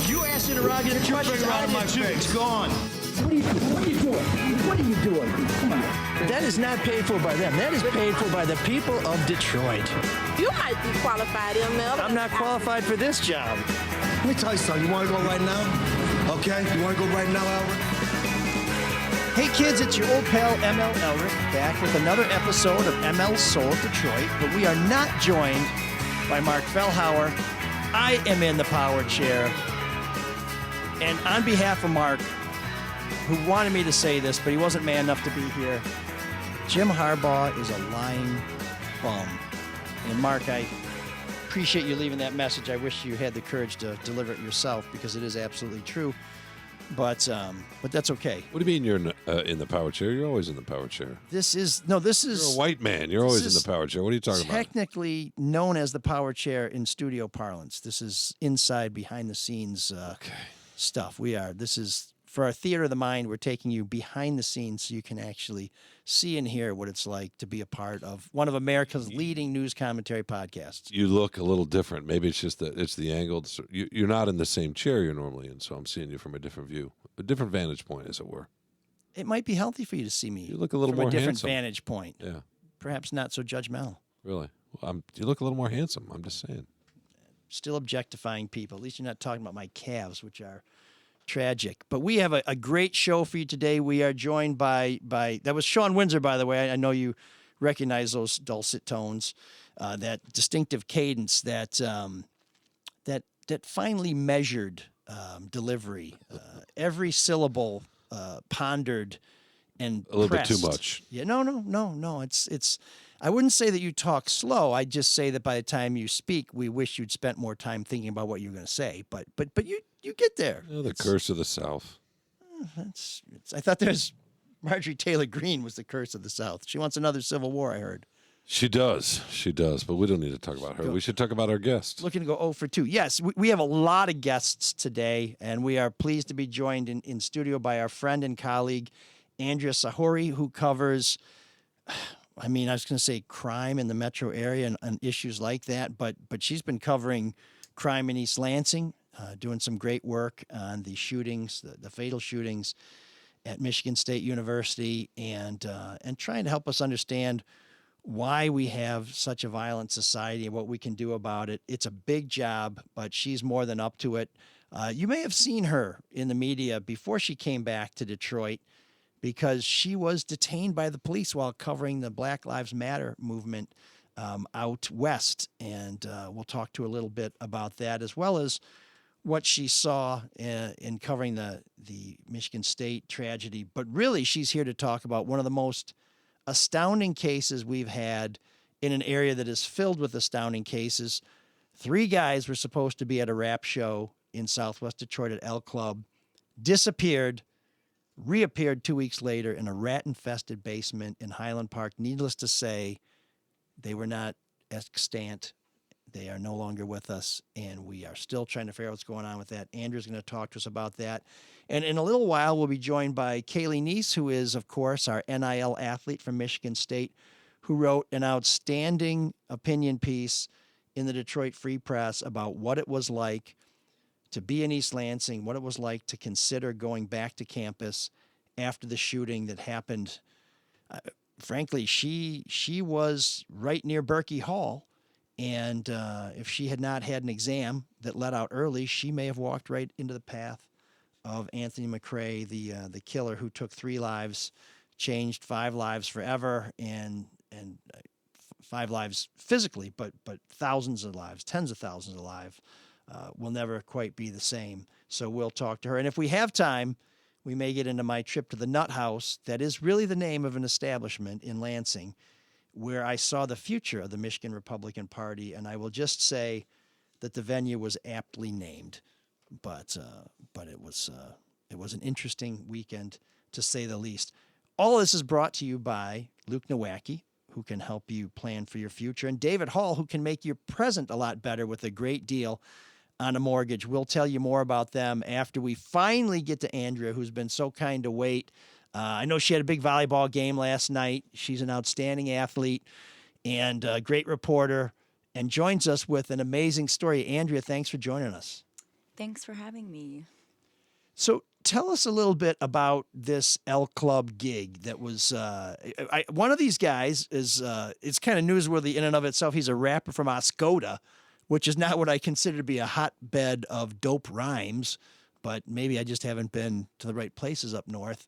You asked interrogative questions out of my face. It's gone. What are you doing? What are you doing? Come on. That is not paid for by them. That is paid for by the people of Detroit. You might be qualified, ML. I'm not qualified for this job. Let me tell you something. You want to go right now? Okay? You want to go right now, Albert? Hey kids, it's your old pal ML Elric back with another episode of ML Soul of Detroit, but we are not joined by Mark Fellhauer. I am in the power chair, and on behalf of Mark, who wanted me to say this, but he wasn't man enough to be here, Jim Harbaugh is a lying bum. And Mark, I appreciate you leaving that message. I wish you had the courage to deliver it yourself, because it is absolutely true. But that's okay. What do you mean you're in the power chair? You're always in the power chair. This is You're a white man. You're always in the power chair. What are you talking about? Technically known as the power chair in studio parlance. This is inside, behind the scenes stuff. This is, for our theater of the mind, we're taking you behind the scenes so you can actually see and hear what it's like to be a part of one of America's leading news commentary podcasts. You look a little different. Maybe it's just that it's the angle. You're not in the same chair you're normally in, so I'm seeing you from a different view, a different vantage point, as it were. It might be healthy for you to see me. You look a little from more a different handsome. vantage point. Yeah. Perhaps not so judgmental. Really? Well, you look a little more handsome. I'm just saying. Still objectifying people. At least you're not talking about my calves, which are tragic. But we have a great show for you today. We are joined by that was Sean Windsor, by the way. I know you recognize those dulcet tones, that distinctive cadence, that finely measured delivery, every syllable pondered and a little pressed. bit too much. Yeah, no. It's. I wouldn't say that you talk slow. I'd just say that by the time you speak, we wish you'd spent more time thinking about what you're going to say. But you get there. Oh, the curse of the South. I thought there's Marjorie Taylor Greene was the curse of the South. She wants another civil war, I heard. She does, but we don't need to talk about her. We should talk about our guest. Looking to go 0 for 2. Yes, we have a lot of guests today, and we are pleased to be joined in studio by our friend and colleague, Andrea Sahori, who covers, I was going to say crime in the metro area and issues like that, but she's been covering crime in East Lansing, doing some great work on the shootings, the fatal shootings at Michigan State University, and trying to help us understand why we have such a violent society and what we can do about it. It's a big job, but she's more than up to it. You may have seen her in the media before she came back to Detroit, because she was detained by the police while covering the Black Lives Matter movement out west. And we'll talk to her a little bit about that, as well as what she saw in covering the Michigan State tragedy. But really, she's here to talk about one of the most astounding cases we've had in an area that is filled with astounding cases. 3 guys were supposed to be at a rap show in Southwest Detroit at L Club, disappeared, reappeared 2 weeks later in a rat-infested basement in Highland Park. Needless to say, they were not extant. They are no longer with us, and we are still trying to figure out what's going on with that. Andrew's going to talk to us about that. And in a little while, we'll be joined by Kaylee Neese, who is, of course, our NIL athlete from Michigan State, who wrote an outstanding opinion piece in the Detroit Free Press about what it was like to be in East Lansing, what it was like to consider going back to campus after the shooting that happened. Frankly, she was right near Berkey Hall, and if she had not had an exam that let out early, she may have walked right into the path of Anthony McRae, the killer who took 3 lives, changed 5 lives forever, and 5 lives physically, but thousands of lives, tens of thousands of lives, will never quite be the same. So we'll talk to her. And if we have time, we may get into my trip to the Nuthouse. That is really the name of an establishment in Lansing where I saw the future of the Michigan Republican Party. And I will just say that the venue was aptly named. But it was an interesting weekend, to say the least. All of this is brought to you by Luke Nowacki, who can help you plan for your future, and David Hall, who can make your present a lot better with a great deal on a mortgage. We'll tell you more about them after we finally get to Andrea, who's been so kind to wait. I know she had a big volleyball game last night. She's an outstanding athlete and a great reporter, and joins us with an amazing story. Andrea, thanks for joining us. Thanks for having me. So tell us a little bit about this L Club gig that was, one of these guys is, it's kind of newsworthy in and of itself. He's a rapper from Oscoda, which is not what I consider to be a hotbed of dope rhymes, but maybe I just haven't been to the right places up north.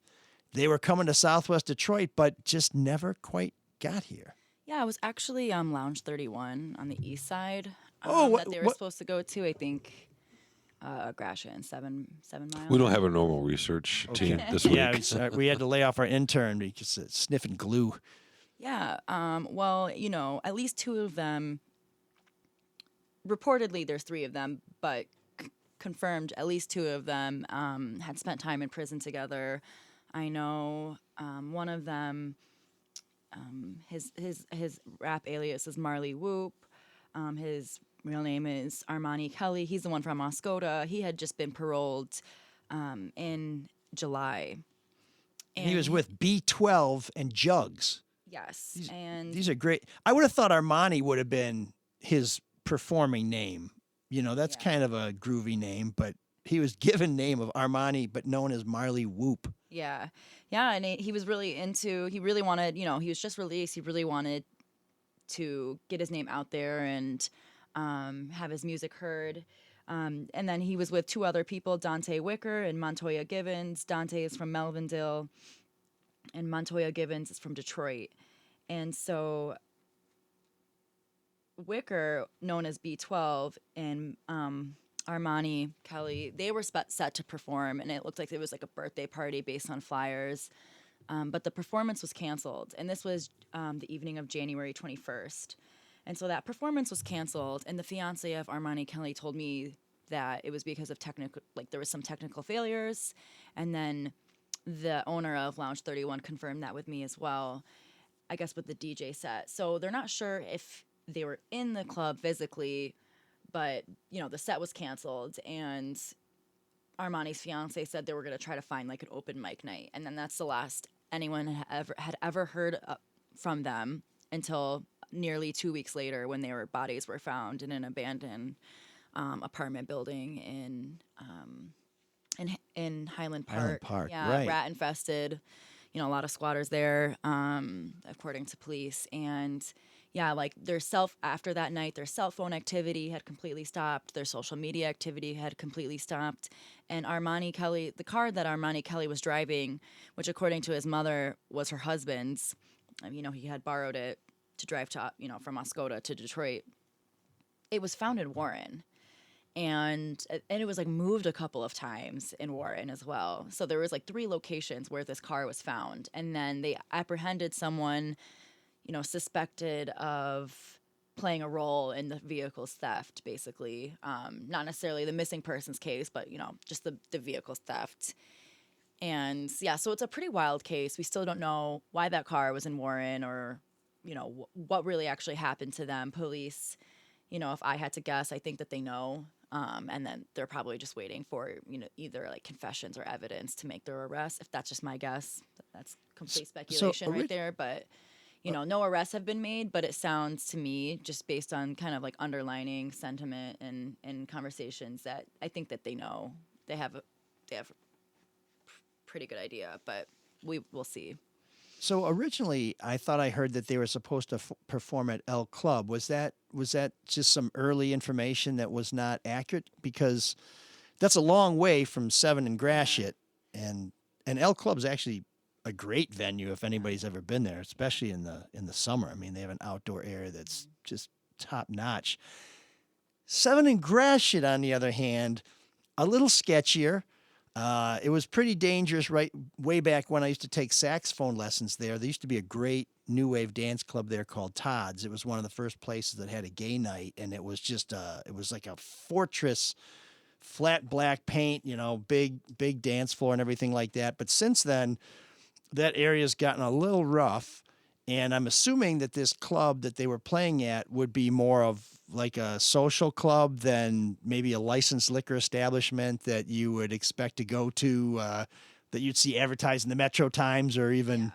They were coming to Southwest Detroit, but just never quite got here. Yeah, I was actually Lounge 31 on the east side Oh, that they were supposed to go to, I think, Gratiot and 7 miles. We don't have a normal research team this week. Yeah, we had to lay off our intern because it's sniffing glue. Yeah, well, at least 2 of them, reportedly there's 3 of them, but confirmed at least 2 of them had spent time in prison together. I know one of them, his rap alias is Marley Whoop. His real name is Armani Kelly. He's the one from Oscoda. He had just been paroled in July. And He was with B12 and Jugs. Yes, and These are great. I would have thought Armani would have been his performing name. That's kind of a groovy name, but he was given name of Armani, but known as Marley Whoop. yeah, and he was really into. He really wanted. He was just released. He really wanted to get his name out there and have his music heard. And then he was with 2 other people, Dante Wicker and Montoya Givens. Dante is from Melvindale, and Montoya Givens is from Detroit. And so Wicker, known as B12, and Armani Kelly, they were set to perform, and it looked like it was like a birthday party based on flyers. But the performance was canceled, and this was the evening of January 21st. And so that performance was canceled, and the fiance of Armani Kelly told me that it was because of there was some technical failures, and then the owner of Lounge 31 confirmed that with me as well, I guess with the DJ set. So they're not sure if they were in the club physically, but, the set was canceled, and Armani's fiance said they were going to try to find like an open mic night. And then that's the last anyone had ever heard from them until nearly 2 weeks later, when their bodies were found in an abandoned apartment building in Highland Park. Highland Park, yeah, right. Rat infested. A lot of squatters there, according to police. And yeah, after that night, their cell phone activity had completely stopped. Their social media activity had completely stopped. And Armani Kelly, the car that Armani Kelly was driving, which according to his mother was her husband's, he had borrowed it to drive to, from Oscoda to Detroit. It was found in Warren. And it was moved a couple of times in Warren as well. So there was 3 locations where this car was found. And then they apprehended someone, suspected of playing a role in the vehicle's theft, basically. Not necessarily the missing persons case, but, just the vehicle's theft. And yeah, so it's a pretty wild case. We still don't know why that car was in Warren or, what really actually happened to them. Police, if I had to guess, I think that they know. And then they're probably just waiting for, either confessions or evidence to make their arrest. If that's just my guess, that's complete speculation right there. But, no arrests have been made, but it sounds to me, just based on kind of underlining sentiment and conversations, that I think that they know. They have a pretty good idea, but we'll see. So originally, I thought I heard that they were supposed to perform at L Club. Was that just some early information that was not accurate? Because that's a long way from 7 and Gratiot, and L Club's actually a great venue if anybody's ever been there, especially in the summer. I mean, they have an outdoor area that's just top notch. 7 and Gratiot, on the other hand, a little sketchier. It was pretty dangerous way back when I used to take saxophone lessons there. There used to be a great new wave dance club there called Todd's. It was one of the first places that had a gay night, and it was just it was like a fortress, flat black paint, big dance floor and everything like that. But since then, that area's gotten a little rough, and I'm assuming that this club that they were playing at would be more of like a social club than maybe a licensed liquor establishment that you would expect to go to, that you'd see advertised in the Metro Times or even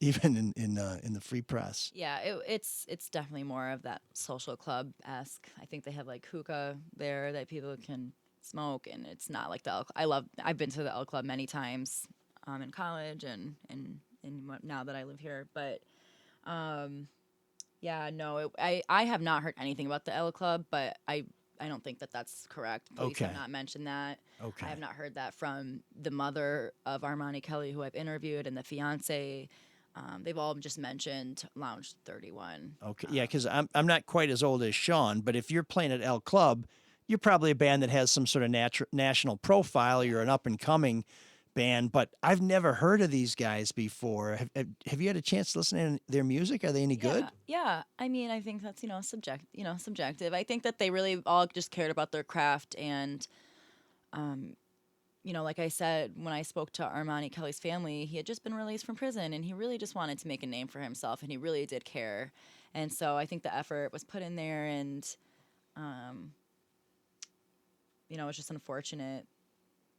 even in the free press. Yeah, it's definitely more of that social club esque. I think they have like hookah there that people can smoke, and it's not like the L. I've been to the L Club many times, in college and now that I live here. But yeah, no, I have not heard anything about the L Club, but I don't think that that's correct. Police have Okay. not mentioned that. Okay. I have not heard that from the mother of Armani Kelly, who I've interviewed, and the fiance. They've all just mentioned Lounge 31. Okay. Yeah, because I'm not quite as old as Sean, but if you're playing at El Club, you're probably a band that has some sort of national profile. You're an up and coming band, but I've never heard of these guys before. Have you had a chance to listen to their music? Are they any good? Yeah. I mean, I think that's subjective. I think that they really all just cared about their craft, and like I said, when I spoke to Armani Kelly's family, he had just been released from prison, and he really just wanted to make a name for himself, and he really did care. And so I think the effort was put in there, and it's just unfortunate.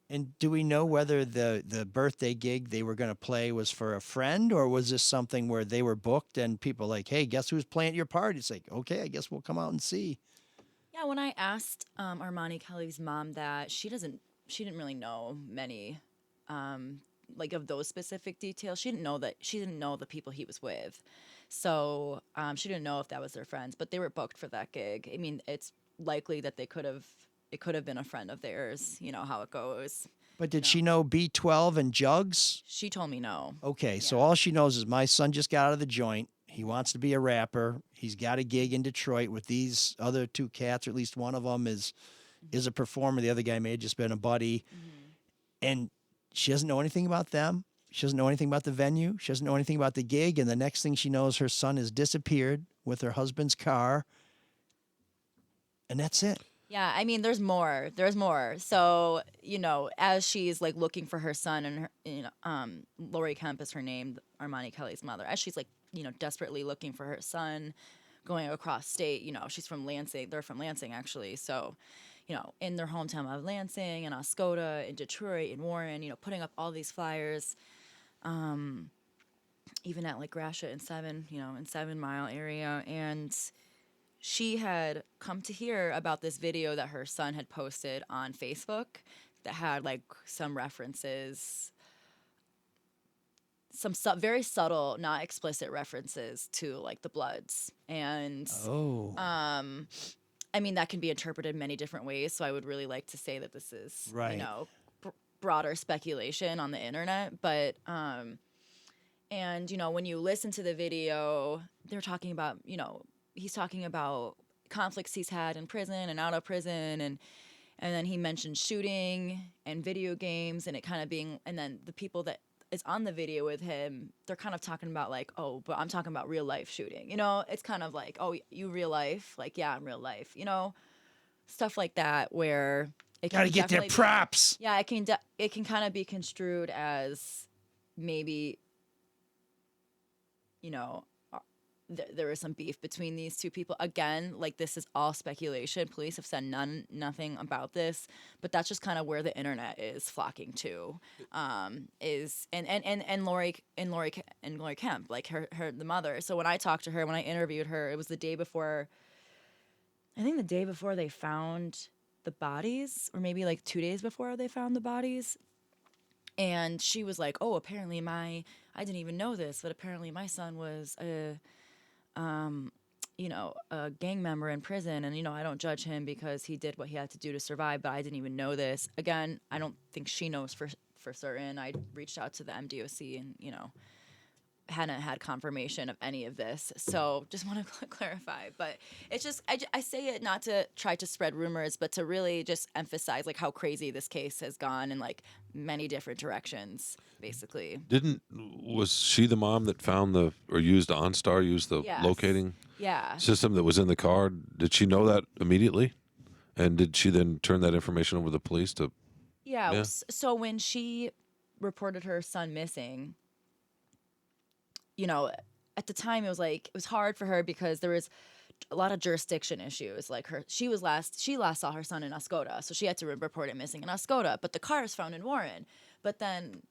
And do we know whether the birthday gig they were going to play was for a friend, or was this something where they were booked and people like, hey, guess who's playing at your party? It's like, okay, I guess we'll come out and see. Yeah, when I asked Armani Kelly's mom that, she didn't really know many like of those specific details. She didn't know the people he was with. So she didn't know if that was their friends, but they were booked for that gig. I mean, it's likely that it could have been a friend of theirs, how it goes. But did she know B12 and Jugs? She told me no. Okay, so all she knows is my son just got out of the joint. He wants to be a rapper. He's got a gig in Detroit with these other two cats, or at least one of them is a performer. The other guy may have just been a buddy. And she doesn't know anything about them. She doesn't know anything about the venue. She doesn't know anything about the gig. And the next thing she knows, her son has disappeared with her husband's car. And that's it. Yeah, I mean, there's more. There's more. So, as she's like looking for her son, and her, Lori Kemp is her name, Armani Kelly's mother. As she's like, desperately looking for her son, going across state. She's from Lansing. They're from Lansing, actually. So, in their hometown of Lansing and Oscoda, in Detroit, in Warren, putting up all these flyers, even at like Gratiot and in 7 Mile area. And she had come to hear about this video that her son had posted on Facebook that had like some references, some very subtle, not explicit references to like the Bloods. And I mean, that can be interpreted many different ways. So I would really like to say that this is, right, broader speculation on the internet. But, and, when you listen to the video, they're talking about, he's talking about conflicts he's had in prison and out of prison. And then he mentioned shooting and video games, and it kind of being, and then the people that is on the video with him, they're kind of talking about like, oh, but I'm talking about real life shooting. It's kind of like, oh, you real life? Like, yeah, I'm real life. Stuff like that where it Gotta get their props. It can kind of be construed as maybe, there is some beef between these two people. Again, like, this is all speculation. Police have said nothing about this, but that's just kind of where the internet is flocking to. And Lori Kemp, like the mother. So when I talked to her, when I interviewed her, it was the day before. I think the day before they found the bodies, or maybe like 2 days before they found the bodies. And she was like, "Oh, apparently I didn't even know this, but apparently my son was a gang member in prison, and I don't judge him because he did what he had to do to survive, but I didn't even know this." Again, I don't think she knows for certain. I reached out to the MDOC and hadn't had confirmation of any of this, so just want to clarify. But it's just I say it not to try to spread rumors, but to really just emphasize like how crazy this case has gone in like many different directions, basically. Was she the mom that found used the Yes. locating Yeah. system that was in the car? Did she know that immediately? And did she then turn that information over to the police to? Yeah. So when she reported her son missing, at the time it was hard for her because there was a lot of jurisdiction issues. Like she last saw her son in Oscoda, so she had to report it missing in Oscoda. But the car is found in Warren. But then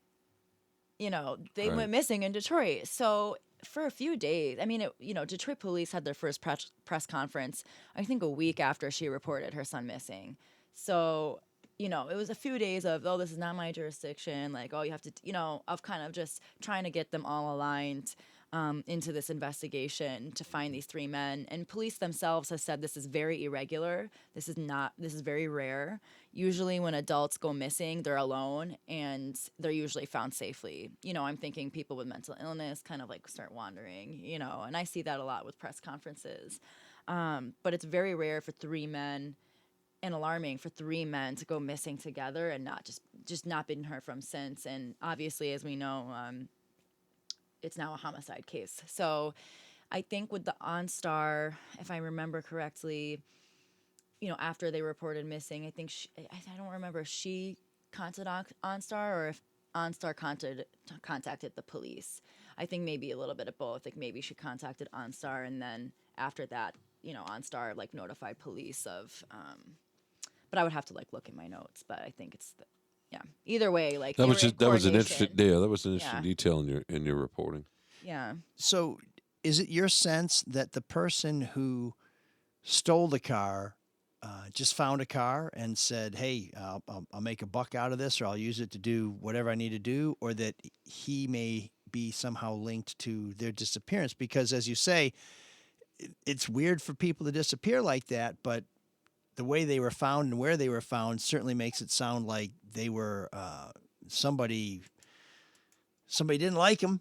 they Right. went missing in Detroit. So for a few days, I mean, Detroit police had their first press conference, I think a week after she reported her son missing. So, it was a few days of, oh, this is not my jurisdiction. Like, oh, you have to, of kind of just trying to get them all aligned into this investigation to find these three men. And police themselves have said this is very irregular. This is very rare. Usually when adults go missing, they're alone and they're usually found safely. I'm thinking people with mental illness kind of like start wandering, and I see that a lot with press conferences. But it's very rare for three men and alarming for three men to go missing together and not just not been heard from since. And obviously, as we know, it's now a homicide case. So I think with the OnStar, if I remember correctly, after they reported missing, I think I don't remember if she contacted OnStar or if OnStar contacted the police. I think maybe a little bit of both. Like maybe she contacted OnStar and then after that, OnStar like notified police of, but I would have to like look in my notes, but I think it's yeah. Either way, like That was an interesting. Yeah, that was an Yeah. interesting detail in your reporting. Yeah. So, is it your sense that the person who stole the car just found a car and said, "Hey, I'll make a buck out of this, or I'll use it to do whatever I need to do," or that he may be somehow linked to their disappearance? Because, as you say, it's weird for people to disappear like that, but the way they were found and where they were found certainly makes it sound like they were somebody didn't like them,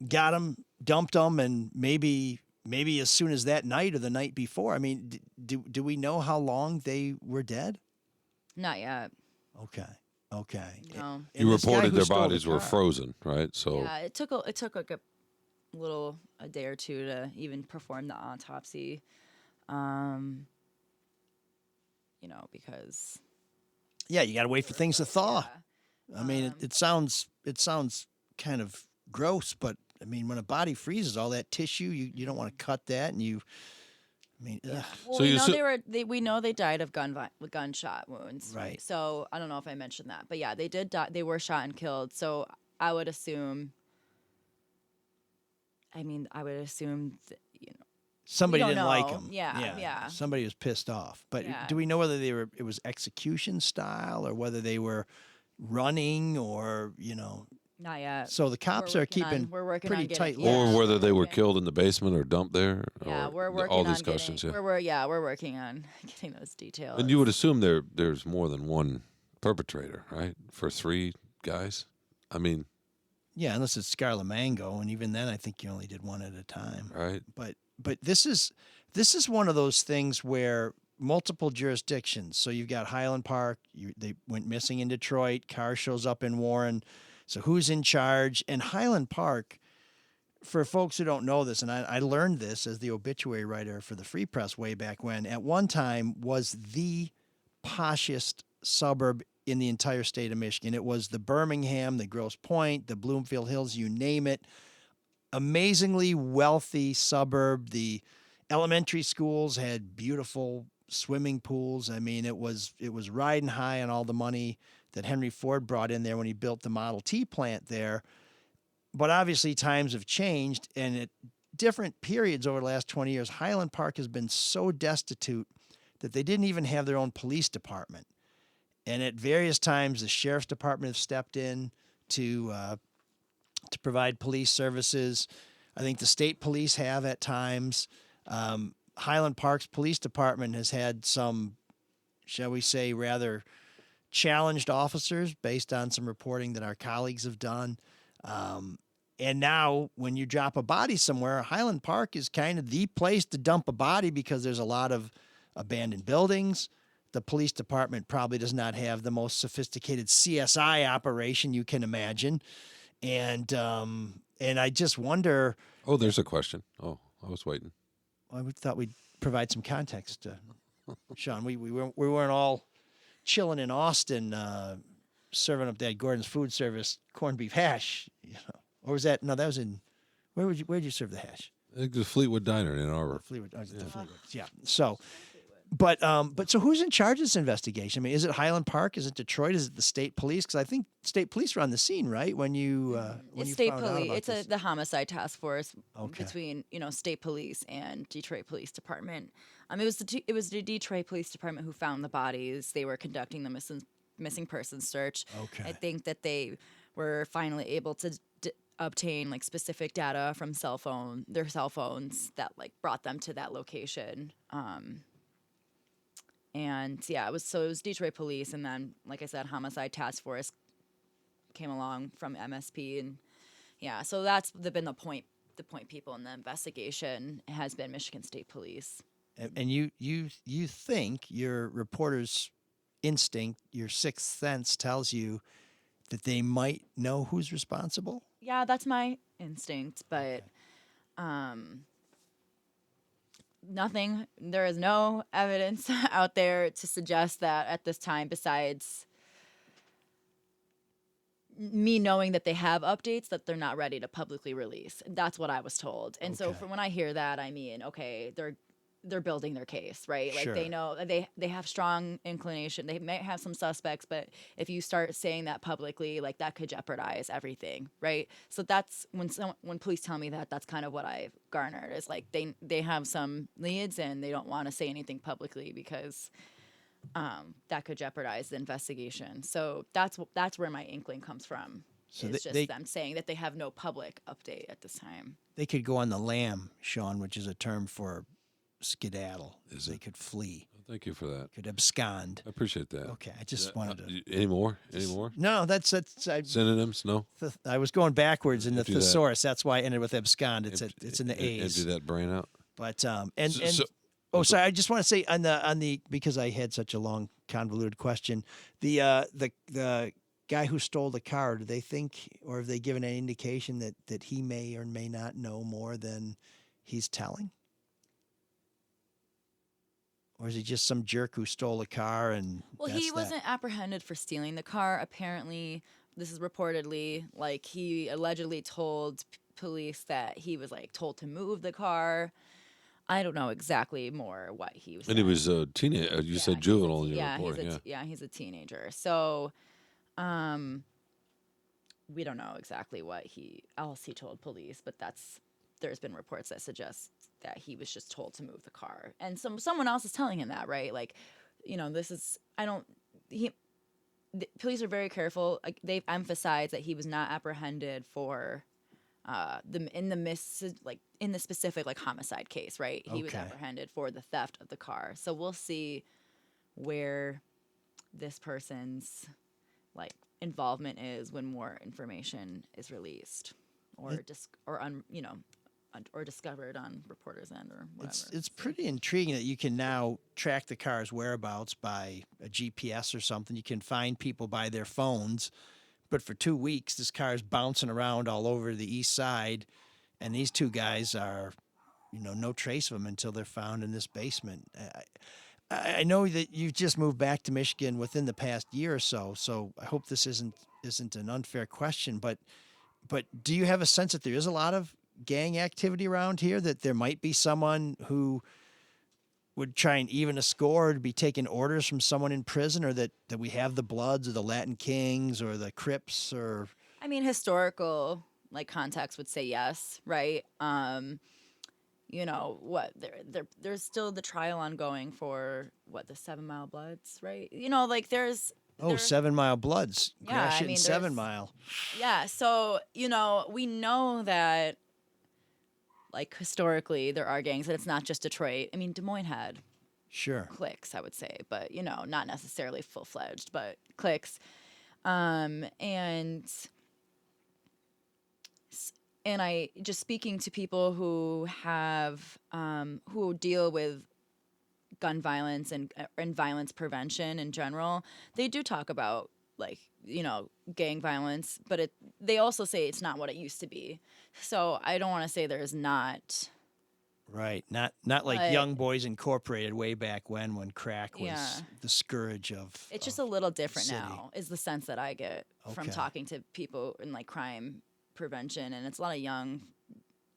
got them, dumped them, and maybe as soon as that night or the night before. I mean, do we know how long they were dead? Not yet. Okay. No. You And this guy reported who their stole the bodies were car- frozen, right? So Yeah, it took like a day or two to even perform the autopsy. Because Yeah, you got to wait for things to thaw. yeah. I mean, it sounds kind of gross, but I mean, when a body freezes, all that tissue, you don't want to cut that, and ugh. Well, So we you know su- we know they died of gunshot wounds. Right. So I don't know if I mentioned that, but yeah, they did die. They were shot and killed. So I would assume. Somebody don't didn't like know. him. Yeah. Somebody was pissed off. But Yeah. do we know whether it was execution style or whether they were running or, Not yet. so the cops are keeping we're working pretty on getting- tight yeah. lips. or whether they were Okay. killed in the basement or dumped there. Yeah, or we're working all on these questions. getting, Yeah, we're working on getting those details. and you would assume there's more than one perpetrator, right? For three guys, I mean, Yeah, unless it's Scarlet Mango, and even then I think you only did one at a time. right? But this is one of those things where multiple jurisdictions. So you've got Highland Park. They went missing in Detroit. Car shows up in Warren. So who's in charge? And Highland Park, for folks who don't know this, and I learned this as the obituary writer for the Free Press way back when, at one time was the poshest suburb in the entire state of Michigan. It was the Birmingham, the Grosse Pointe, the Bloomfield Hills, you name it. Amazingly wealthy suburb. The elementary schools had beautiful swimming pools. I mean, it was riding high on all the money that Henry Ford brought in there when he built the Model T plant there. But obviously times have changed, and at different periods over the last 20 years, Highland Park has been so destitute that they didn't even have their own police department. And at various times, the sheriff's department have stepped in to provide police services. I think the state police have at times. Highland Park's police department has had some, shall we say, rather challenged officers based on some reporting that our colleagues have done. And now when you drop a body somewhere, Highland Park is kind of the place to dump a body because there's a lot of abandoned buildings. The police department probably does not have the most sophisticated CSI operation you can imagine. And I just wonder. Oh, there's a question. Oh, I was waiting. I thought we'd provide some context, Sean. We weren't all chilling in Austin, serving up that Gordon's Food Service corned beef hash, or was that? No, that was in. Where'd you serve the hash? I think the Fleetwood Diner in Ann Arbor. Fleetwood. The Fleetwood. Yeah. So But so who's in charge of this investigation? I mean, is it Highland Park? Is it Detroit? Is it the state police? Because I think state police were on the scene, right? When you It's you state found out police. about It's this. the homicide task force Okay. between state police and Detroit Police Department. It was the Detroit Police Department who found the bodies. They were conducting the missing persons search. Okay. I think that they were finally able to obtain like specific data from their cell phones that like brought them to that location. And yeah, it was Detroit Police, and then like I said, homicide task force came along from MSP, and yeah, so that's been the point. The point people in the investigation has been Michigan State Police. And you think your reporter's instinct, your sixth sense tells you that they might know who's responsible? Yeah, that's my instinct, but nothing. There is no evidence out there to suggest that at this time, besides me knowing that they have updates that they're not ready to publicly release. That's what I was told. And so Okay. from when I hear that, I mean, okay, they're building their case, right? Like Sure. they know they have strong inclination. They may have some suspects, but if you start saying that publicly, like that could jeopardize everything, right? So that's when police tell me that, that's kind of what I've garnered is like they have some leads and they don't want to say anything publicly because that could jeopardize the investigation. So that's where my inkling comes from. So It's they- just them saying that they have no public update at this time. They could go on the lam, Sean, which is a term for skedaddle. Is They it? could flee, Thank you for that. could abscond. I appreciate that. Okay, I just wanted to. Any more? Any more? No, that's Synonyms? No. I was going backwards in the Do that. thesaurus. That's why I ended with abscond. It's Empty- in the A's. Empty that brain out. But So- sorry, I just want to say on the because I had such a long convoluted question. The guy who stole the car, do they think, or have they given any indication that he may or may not know more than he's telling? Or is he just some jerk who stole a car and Well, that's he that? wasn't apprehended for stealing the car. Apparently, this is reportedly like he allegedly told police that he was like told to move the car. I don't know exactly more what he was. And he saying. was a teenager. You said juvenile in your report. He's a teenager. So, we don't know exactly what else he told police, but there's been reports that suggest that he was just told to move the car, and someone else is telling him that, right? Like, the police are very careful. Like, they've emphasized that he was not apprehended for in the specific like homicide case, right? He was Okay. apprehended for the theft of the car. So we'll see where this person's like involvement is when more information is released or or discovered on reporters' end or whatever. It's pretty intriguing that you can now track the car's whereabouts by a GPS or something. You can find people by their phones. But for 2 weeks, this car is bouncing around all over the east side, and these two guys are, no trace of them until they're found in this basement. I know that you've just moved back to Michigan within the past year or so, so I hope this isn't an unfair question. But do you have a sense that there is a lot of gang activity around here? That there might be someone who would try and even a score, to be taking orders from someone in prison, or that we have the Bloods or the Latin Kings or the Crips or... I mean, historical like context would say yes, right? There's still the trial ongoing for the 7 Mile Bloods, right? There's 7 Mile Bloods. Yeah, Crash I it in mean, 7 there's- Mile. Yeah, so, we know that, like, historically there are gangs, and it's not just Detroit. I mean, Des Moines had Sure. cliques, I would say, but, not necessarily full-fledged, but cliques. And I just speaking to people who have, who deal with gun violence and violence prevention in general, they do talk about like, gang violence, but they also say it's not what it used to be. So I don't want to say there's not. Right. Not like But- Young Boys Incorporated way back when crack was Yeah. the scourge of... It's just a little different city. now, is the sense that I get from Okay. talking to people in like crime prevention, and it's a lot of young,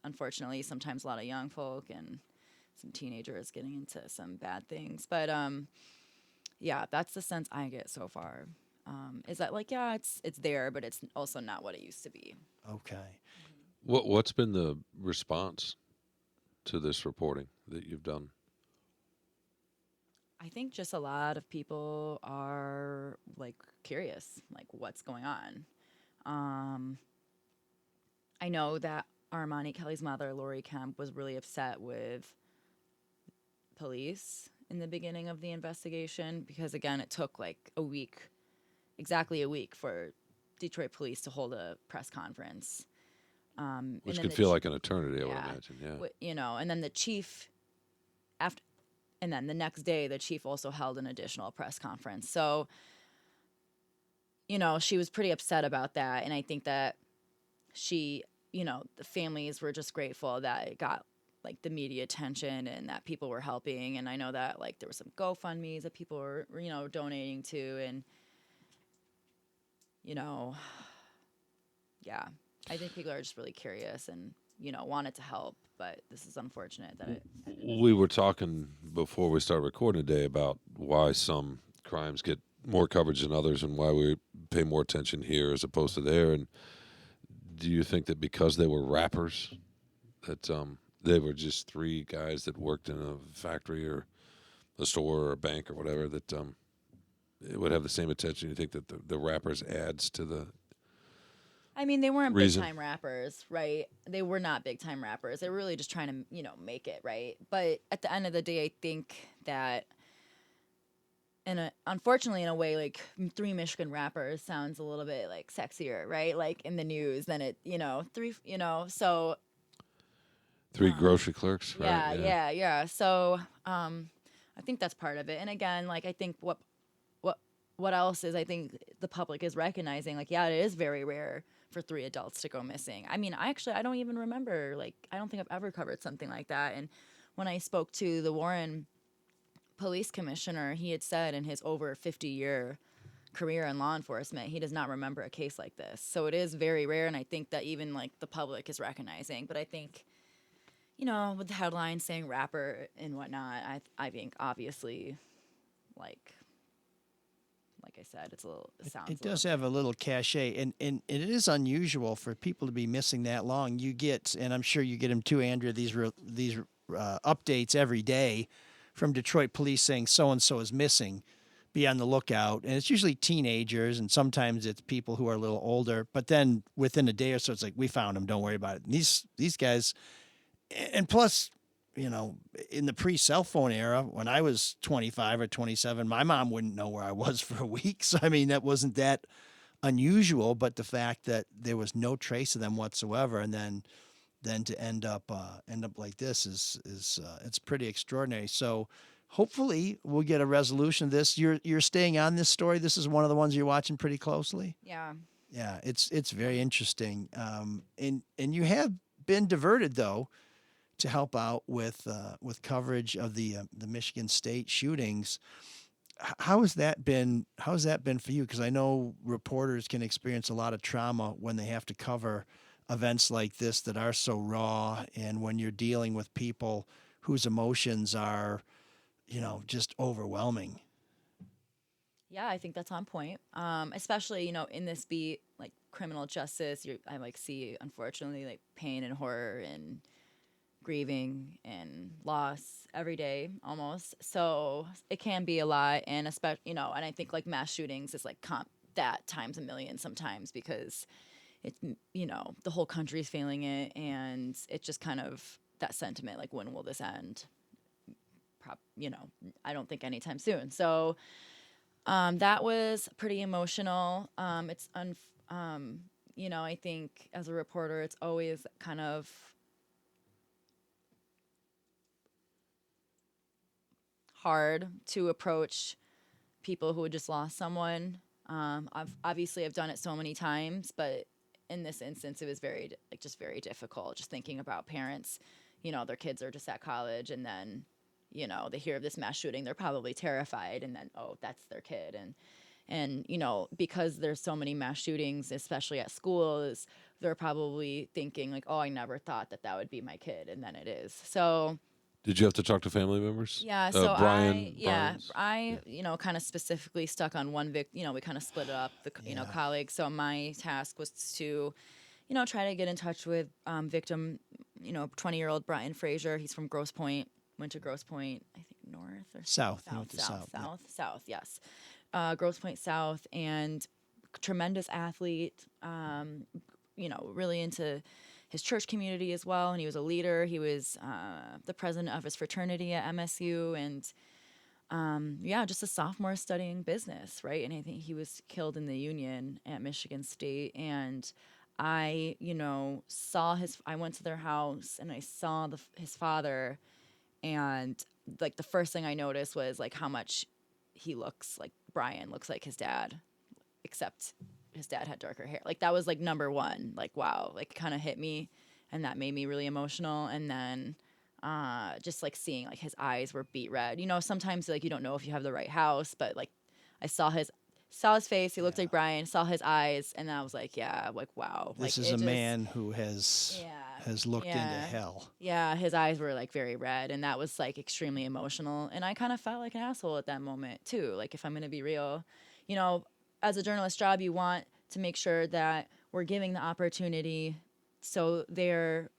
unfortunately, sometimes a lot of young folk, and some teenagers getting into some bad things. But yeah, that's the sense I get so far. Is that like, yeah, it's there, but it's also not what it used to be. Okay. What's been the response to this reporting that you've done? I think just a lot of people are like curious, like what's going on. I know that Armani Kelly's mother, Lori Kemp, was really upset with police in the beginning of the investigation because, again, it took like exactly a week for Detroit police to hold a press conference. Which could feel like an eternity, I would Yeah. imagine. Yeah. And then the chief, and then the next day, the chief also held an additional press conference. So, she was pretty upset about that. And I think that the families were just grateful that it got like the media attention and that people were helping. And I know that like there were some GoFundMes that people were, donating to. And, yeah, I think people are just really curious and, wanted to help. But this is unfortunate that it. We were talking before we started recording today about why some crimes get more coverage than others and why we pay more attention here as opposed to there. And do you think that because they were rappers, that they were just three guys that worked in a factory or a store or a bank or whatever, that it would have the same attention? You think that the rappers adds to the I mean, they weren't reason? big time rappers, right? They were not big time rappers. They were really just trying to, make it, right? But at the end of the day, I think that, unfortunately, in a way, like three Michigan rappers sounds a little bit like sexier, right? Like in the news than it, so. Three grocery clerks, right? Yeah. So, I think that's part of it. And again, like I think what else is, I think the public is recognizing, like, yeah, it is very rare for three adults to go missing. I mean, I don't even remember, like, I don't think I've ever covered something like that. And when I spoke to the Warren police commissioner, he had said in his over 50-year career in law enforcement, he does not remember a case like this. So it is very rare. And I think that even like the public is recognizing, but I think, with the headlines saying rapper and whatnot, I think obviously like I said, It does have a little cachet, and it is unusual for people to be missing that long. You get, and I'm sure you get them too, Andrea, these updates every day from Detroit police saying so-and-so is missing. Be on the lookout. And it's usually teenagers, and sometimes it's people who are a little older. But then within a day or so, it's like, we found them, don't worry about it. And these guys, and plus, in the pre-cell phone era, when I was 25 or 27, my mom wouldn't know where I was for a week. So, I mean, that wasn't that unusual, but the fact that there was no trace of them whatsoever, and then to end up like this is it's pretty extraordinary. So hopefully we'll get a resolution of this. You're staying on this story. This is one of the ones you're watching pretty closely. Yeah. Yeah, it's very interesting. And you have been diverted though to help out with coverage of the Michigan State shootings. How has that been for you? Because I know reporters can experience a lot of trauma when they have to cover events like this that are so raw, and when you're dealing with people whose emotions are, just overwhelming. Yeah, I think that's on point. Especially, in this beat, like criminal justice, I like see, unfortunately, like pain and horror and grieving and loss every day almost. So it can be a lot. And especially, and I think like mass shootings is like that times a million sometimes, because it's, the whole country's feeling it. And it's just kind of that sentiment, like, when will this end? I don't think anytime soon. So that was pretty emotional. I think as a reporter, it's always kind of hard to approach people who had just lost someone. I've done it so many times, but in this instance, it was very difficult. Just thinking about parents, their kids are just at college, and then, they hear of this mass shooting, they're probably terrified, and then, oh, that's their kid. And because there's so many mass shootings, especially at schools, they're probably thinking like, oh, I never thought that would be my kid, and then it is. So Did you have to talk to family members? Yeah, so Brian's? I kind of specifically stuck on one we kind of split it up, colleagues. So my task was to, try to get in touch with victim, 20-year-old Brian Frazier. He's from Grosse Pointe, went to Grosse Pointe, I think north or South. He went to South, south, yes. Grosse Pointe South, and tremendous athlete, really into his church community as well, and he was a leader. He was the president of his fraternity at MSU, and just a sophomore studying business, right? And I think he was killed in the Union at Michigan State, and I went to their house and I saw his father, and like the first thing I noticed was like how much Brian looks like his dad, except his dad had darker hair. Like that was like number one, like, wow, like kind of hit me, and that made me really emotional. And then just like seeing like his eyes were beet red. Sometimes like you don't know if you have the right house, but like I saw his face, he looked like Brian, saw his eyes, and I was like, yeah, like wow. This like, is a man who has looked into hell. Yeah, his eyes were like very red, and that was like extremely emotional. And I kind of felt like an asshole at that moment too. Like if I'm gonna be real, as a journalist job, you want to make sure that we're giving the opportunity so their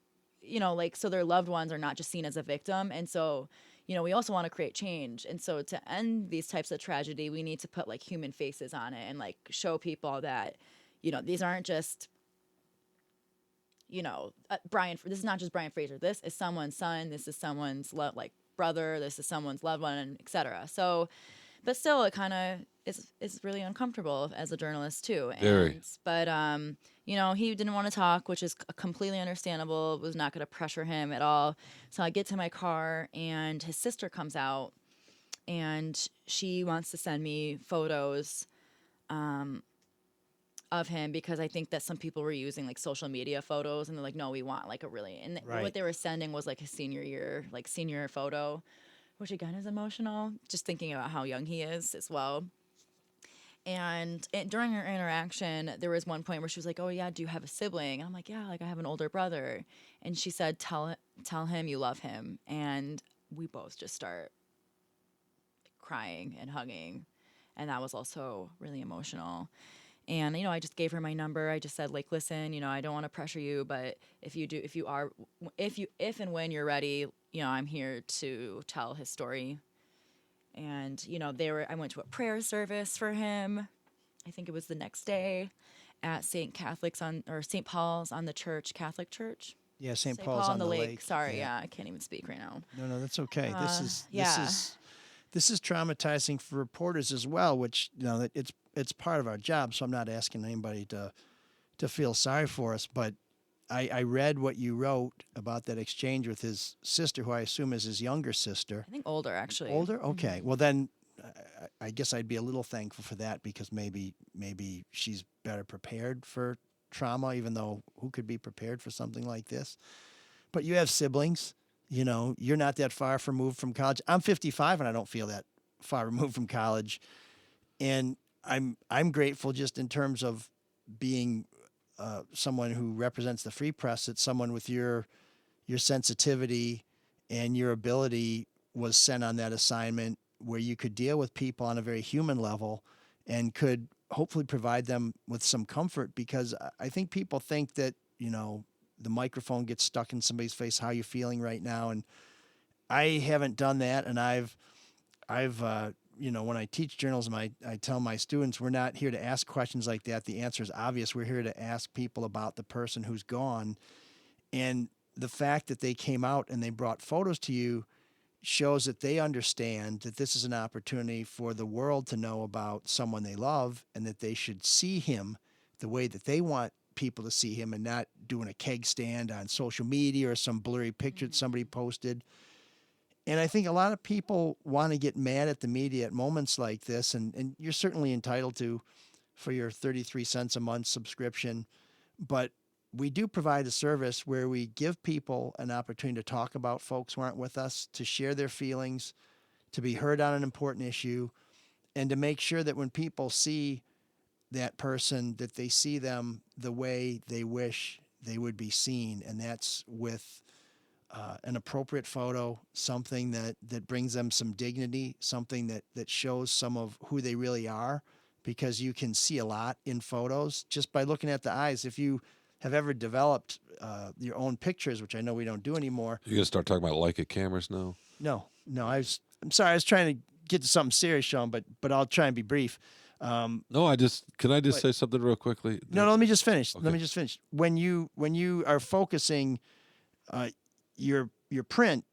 loved ones are not just seen as a victim. And so, we also want to create change. And so to end these types of tragedy, we need to put like human faces on it and like show people that, these aren't just, this is not just Brian Fraser. This is someone's son. This is someone's brother. This is someone's loved one, etc. So, but still, it kind of is really uncomfortable as a journalist too. Very. But he didn't want to talk, which is completely understandable. Was not going to pressure him at all. So I get to my car, and his sister comes out, and she wants to send me photos of him, because I think that some people were using like social media photos, and they're like, no, we want like a really, and what they were sending was like his senior photo, which again is emotional, just thinking about how young he is as well. And during our interaction, there was one point where she was like, oh yeah, do you have a sibling? And I'm like, yeah, like I have an older brother. And she said, tell him you love him. And we both just start crying and hugging. And that was also really emotional. And, I just gave her my number. I just said, like, listen, I don't want to pressure you, but if and when you're ready, I'm here to tell his story. And, I went to a prayer service for him. I think it was the next day at St. Paul's on the church, Catholic Church. Yeah, St. Paul's on the lake. Sorry, I can't even speak right now. No, that's okay. This is traumatizing for reporters as well, which, it's part of our job. So I'm not asking anybody to feel sorry for us, but I read what you wrote about that exchange with his sister, who I assume is his younger sister. I think older, actually. Older? Okay. Well, then I guess I'd be a little thankful for that, because maybe she's better prepared for trauma, even though who could be prepared for something like this? But you have siblings. You're not that far removed from college. I'm 55, and I don't feel that far removed from college. And I'm grateful just in terms of being someone who represents the free press, that someone with your sensitivity and your ability was sent on that assignment where you could deal with people on a very human level and could hopefully provide them with some comfort, because I think people think that, the microphone gets stuck in somebody's face, how you feeling right now. And I haven't done that. And I've when I teach journalism, I tell my students, we're not here to ask questions like that. The answer is obvious. We're here to ask people about the person who's gone. And the fact that they came out and they brought photos to you shows that they understand that this is an opportunity for the world to know about someone they love, and that they should see him the way that they want people to see him, and not doing a keg stand on social media or some blurry picture that somebody posted. And I think a lot of people want to get mad at the media at moments like this, and you're certainly entitled to for your 33 cents a month subscription. But we do provide a service where we give people an opportunity to talk about folks who aren't with us, to share their feelings, to be heard on an important issue, and to make sure that when people see that person, that they see them the way they wish they would be seen. And that's with an appropriate photo, something that brings them some dignity, something that shows some of who they really are, because you can see a lot in photos just by looking at the eyes. If you have ever developed your own pictures, which I know we don't do anymore. You're gonna start talking about Leica cameras now? No, I'm sorry. I was trying to get to something serious, Sean, but I'll try and be brief. No, can I just say something real quickly? No, let me just finish. Okay. Let me just finish. When you are focusing your print,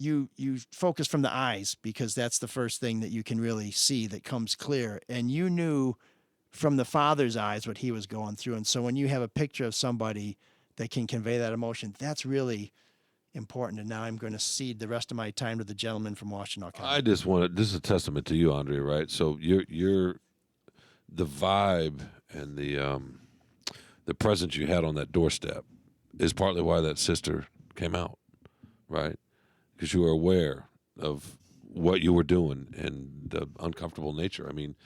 you focus from the eyes, because that's the first thing that you can really see that comes clear. And you knew from the father's eyes what he was going through. And so when you have a picture of somebody that can convey that emotion, that's really important. And now I'm going to cede the rest of my time to the gentleman from Washington County. I just wanted, this is a testament to you, Andre, right? So you're the vibe and the presence you had on that doorstep is partly why that sister came out, right? Because you were aware of what you were doing and the uncomfortable nature. I mean,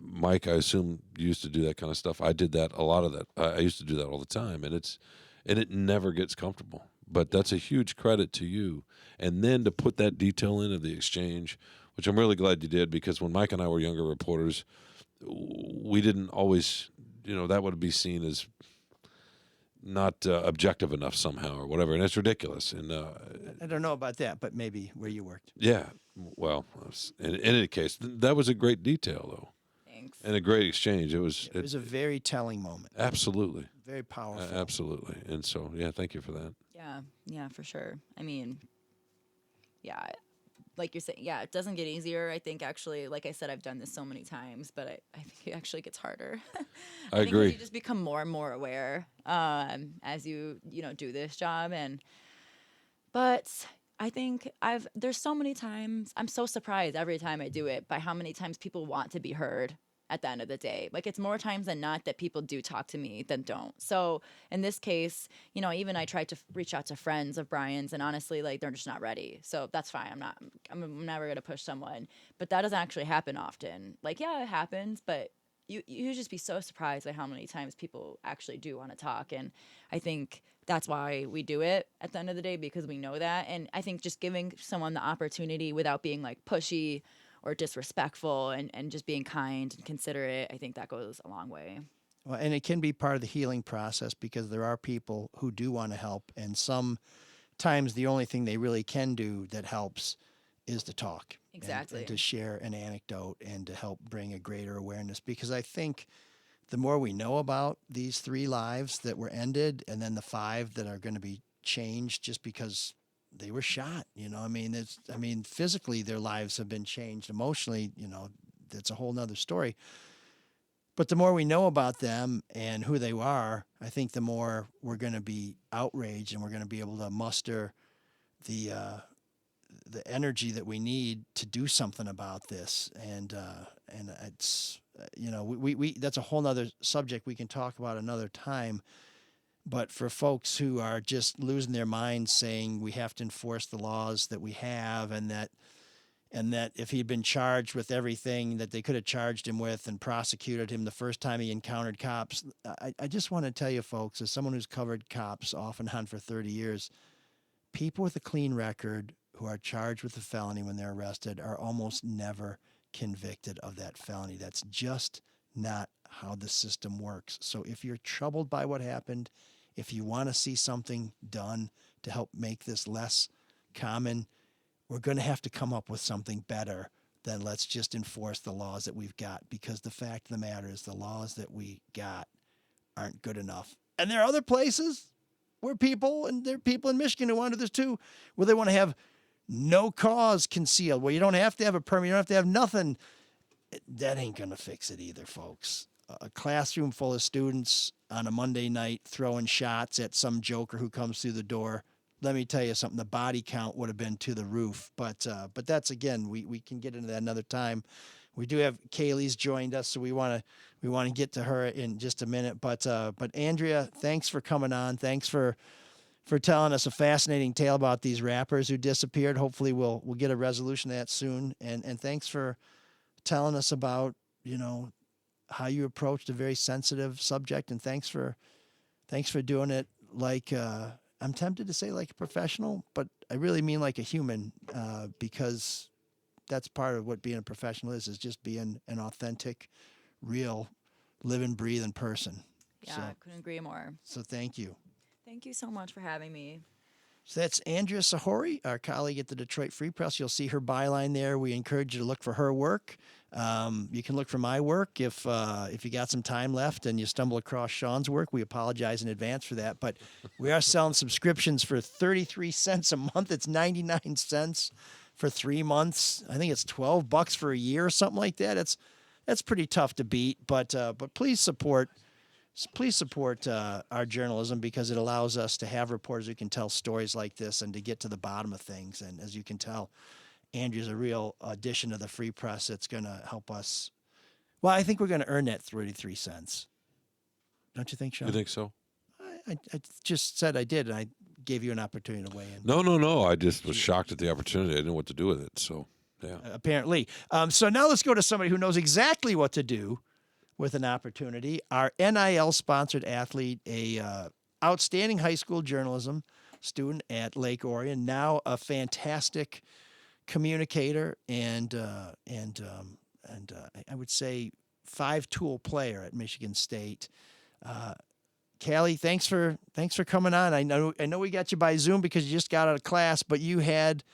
Mike, I assume you used to do that kind of stuff. I did that, a lot of that. I used to do that all the time, and it never gets comfortable. But that's a huge credit to you. And then to put that detail in of the exchange, which I'm really glad you did, because when Mike and I were younger reporters, we didn't always, that would be seen as not objective enough somehow or whatever, and it's ridiculous. And I don't know about that, but maybe where you worked. yeah, well, in any case, that was a great detail, though. Thanks. And a great exchange. It was a very telling moment. Absolutely. Very powerful. Absolutely. And so, yeah, thank you for that. Yeah, for sure. I mean, yeah, like you're saying, yeah, it doesn't get easier. I think actually, like I said, I've done this so many times, but I think it actually gets harder. I agree. You just become more and more aware as you do this job, but I think there's so many times I'm so surprised every time I do it by how many times people want to be heard. At the end of the day, like, it's more times than not that people do talk to me than don't. So in this case, even I tried to reach out to friends of Brian's, and honestly, like, they're just not ready. So that's fine. I'm never going to push someone, but that doesn't actually happen often. Like, yeah, it happens, but you just be so surprised by how many times people actually do want to talk. And I think that's why we do it at the end of the day, because we know that. And I think just giving someone the opportunity without being like pushy or disrespectful, and just being kind and considerate, I think that goes a long way. Well, and it can be part of the healing process, because there are people who do want to help, and sometimes the only thing they really can do that helps is to talk. Exactly. And to share an anecdote and to help bring a greater awareness, because I think the more we know about these 3 lives that were ended, and then the 5 that are going to be changed just because they were shot, physically their lives have been changed. Emotionally, that's a whole nother story. But the more we know about them and who they are, I think the more we're going to be outraged, and we're going to be able to muster the energy that we need to do something about this. And it's, we that's a whole nother subject we can talk about another time. But for folks who are just losing their minds, saying we have to enforce the laws that we have, and that if he'd been charged with everything that they could have charged him with and prosecuted him the first time he encountered cops, I just want to tell you folks, as someone who's covered cops off and on for 30 years, people with a clean record who are charged with a felony when they're arrested are almost never convicted of that felony. That's just not how the system works. So if you're troubled by what happened, if you want to see something done to help make this less common, we're going to have to come up with something better than let's just enforce the laws that we've got, because the fact of the matter is the laws that we got aren't good enough. And there are other places where there are people in Michigan who want to do this too, where they want to have no cause concealed, where you don't have to have a permit, you don't have to have nothing. That ain't going to fix it either, folks. A classroom full of students on a Monday night throwing shots at some joker who comes through the door. Let me tell you something, the body count would have been to the roof. But that's, again, we can get into that another time. We do have Kaylee's joined us, so we want to get to her in just a minute. But Andrea, thanks for coming on. Thanks for telling us a fascinating tale about these rappers who disappeared. Hopefully we'll get a resolution to that soon. And thanks for telling us about, how you approached a very sensitive subject, and thanks for doing it like I'm tempted to say like a professional, but I really mean like a human, because that's part of what being a professional is just being an authentic, real, living, breathing person. Yeah, So, I couldn't agree more. so thank you. Thank you so much for having me. So that's Andrea Sahori, our colleague at the Detroit Free Press. You'll see her byline there. We encourage you to look for her work. You can look for my work if you got some time left and you stumble across Sean's work. We apologize in advance for that, but we are selling subscriptions for 33 cents a month. It's 99 cents for 3 months. I think it's $12 for a year or something like that. That's pretty tough to beat, but please support. Please support our journalism because it allows us to have reporters who can tell stories like this and to get to the bottom of things. And as you can tell, Andrew's a real addition to the Free Press. It's going to help us. Well, I think we're going to earn that 33 cents. Don't you think, Sean? You think so? I just said I did, and I gave you an opportunity to weigh in. No. I just was shocked at the opportunity. I didn't know what to do with it. So, yeah. Apparently. So now let's go to somebody who knows exactly what to do with an opportunity. Our NIL-sponsored athlete, a outstanding high school journalism student at Lake Orion, now a fantastic communicator and I would say 5-tool player at Michigan State. Callie, thanks for coming on. I know we got you by Zoom because you just got out of class, but you had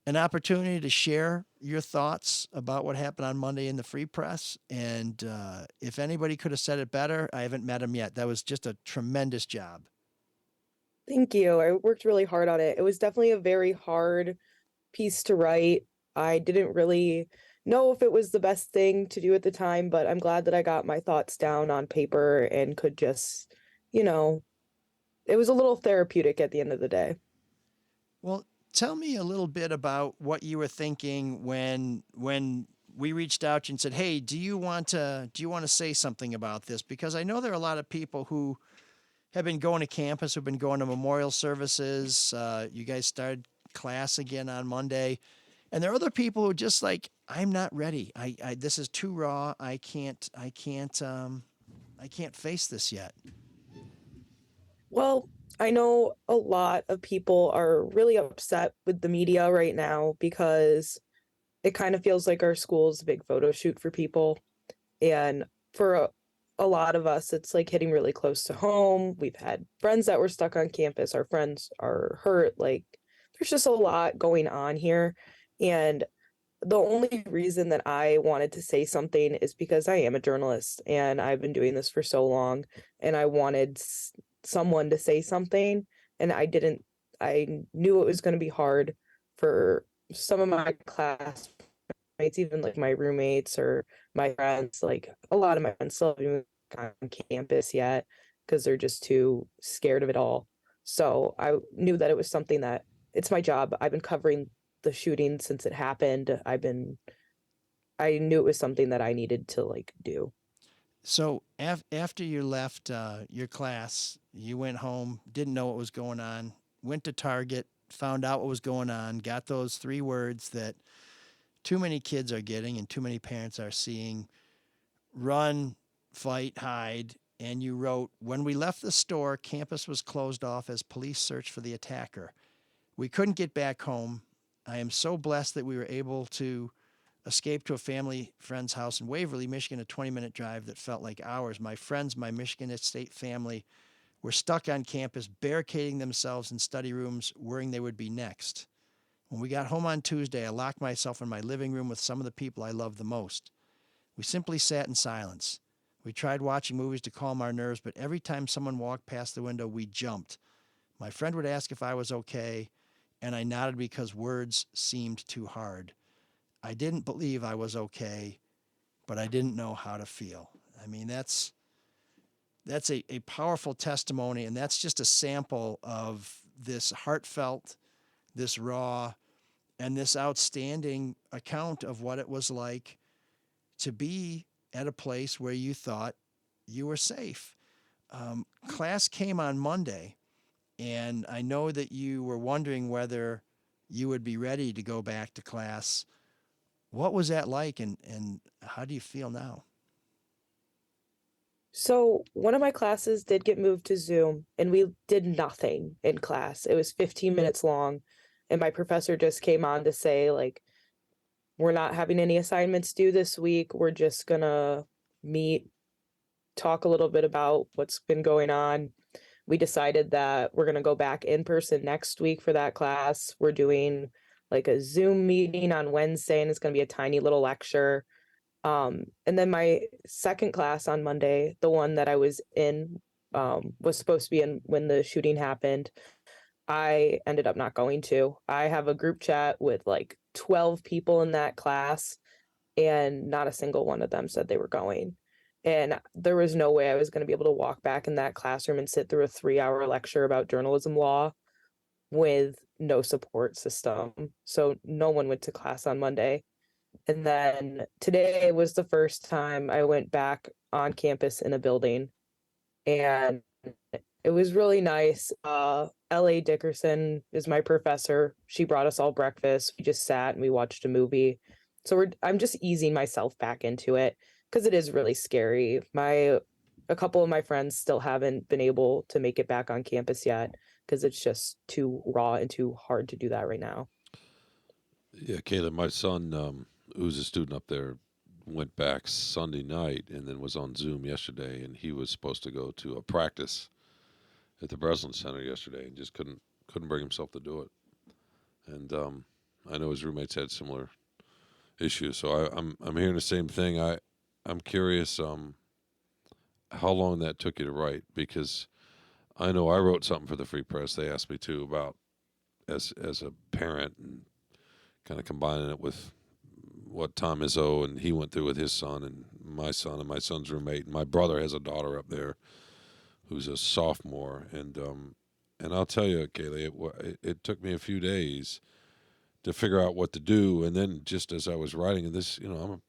an opportunity to share your thoughts about what happened on Monday in the Free Press. And if anybody could have said it better, I haven't met him yet. That was just a tremendous job. Thank you. I worked really hard on it. It was definitely a very hard piece to write. I didn't really know if it was the best thing to do at the time, but I'm glad that I got my thoughts down on paper and could just, it was a little therapeutic at the end of the day. Well, tell me a little bit about what you were thinking when we reached out to you and said, "Hey, do you want to say something about this?" Because I know there are a lot of people who have been going to campus, who've been going to memorial services. You guys started class again on Monday, and there are other people who are just like, "I'm not ready. I this is too raw. I can't face this yet." Well, I know a lot of people are really upset with the media right now because it kind of feels like our school is a big photo shoot for people. And for a lot of us, it's like hitting really close to home. We've had friends that were stuck on campus. Our friends are hurt. Like, there's just a lot going on here. And the only reason that I wanted to say something is because I am a journalist and I've been doing this for so long, and I wanted someone to say something, and I knew it was going to be hard for some of my classmates, even like my roommates or my friends. Like, a lot of my friends still haven't on campus yet because they're just too scared of it all. So I knew that it was something that it's my job. I've been covering the shooting since it happened. I knew it was something that I needed to do. So after you left your class, you went home, didn't know what was going on, went to Target, found out what was going on, got those 3 words that too many kids are getting and too many parents are seeing: run, fight, hide. And you wrote, "When we left the store, campus was closed off as police searched for the attacker. We couldn't get back home. I am so blessed that we were able to escape to a family friend's house in Waverly, Michigan, a 20-minute drive that felt like hours. My friends, my Michigan State family, were stuck on campus, barricading themselves in study rooms, worrying they would be next. When we got home on Tuesday, I locked myself in my living room with some of the people I love the most. We simply sat in silence. We tried watching movies to calm our nerves, but every time someone walked past the window, we jumped. My friend would ask if I was okay, and I nodded because words seemed too hard. I didn't believe I was okay, but I didn't know how to feel." I mean, that's a powerful testimony, and that's just a sample of this heartfelt, this raw, and this outstanding account of what it was like to be at a place where you thought you were safe. Class came on Monday, and I know that you were wondering whether you would be ready to go back to class. What was that like, and how do you feel now? So one of my classes did get moved to Zoom, and we did nothing in class. It was 15 minutes long, and my professor just came on to say, like, we're not having any assignments due this week. We're just gonna meet, talk a little bit about what's been going on. We decided that we're gonna go back in person next week for that class. We're doing like a Zoom meeting on Wednesday, and it's gonna be a tiny little lecture. And then my second class on Monday, the one that I was in, was supposed to be in when the shooting happened. I ended up not going to. I have a group chat with like 12 people in that class, and not a single one of them said they were going. And there was no way I was going to be able to walk back in that classroom and sit through a 3 hour lecture about journalism law with no support system. So no one went to class on Monday. And then today was the first time I went back on campus in a building, and it was really nice. L.A. Dickerson is my professor. She brought us all breakfast. We just sat and we watched a movie. So I'm just easing myself back into it because it is really scary. A couple of my friends still haven't been able to make it back on campus yet because it's just too raw and too hard to do that right now. Yeah, Caleb, my son, who's a student up there, went back Sunday night and then was on Zoom yesterday, and he was supposed to go to a practice at the Breslin Center yesterday and just couldn't bring himself to do it. And I know his roommates had similar issues, so I'm hearing the same thing. I'm curious how long that took you to write, because I know I wrote something for the Free Press. They asked me to about as a parent and kind of combining it with what Tom Izzo and he went through with his son and my son's roommate. And my brother has a daughter up there who's a sophomore, and I'll tell you, Kaylee, it took me a few days to figure out what to do. And then just as I was writing, and this, I'm a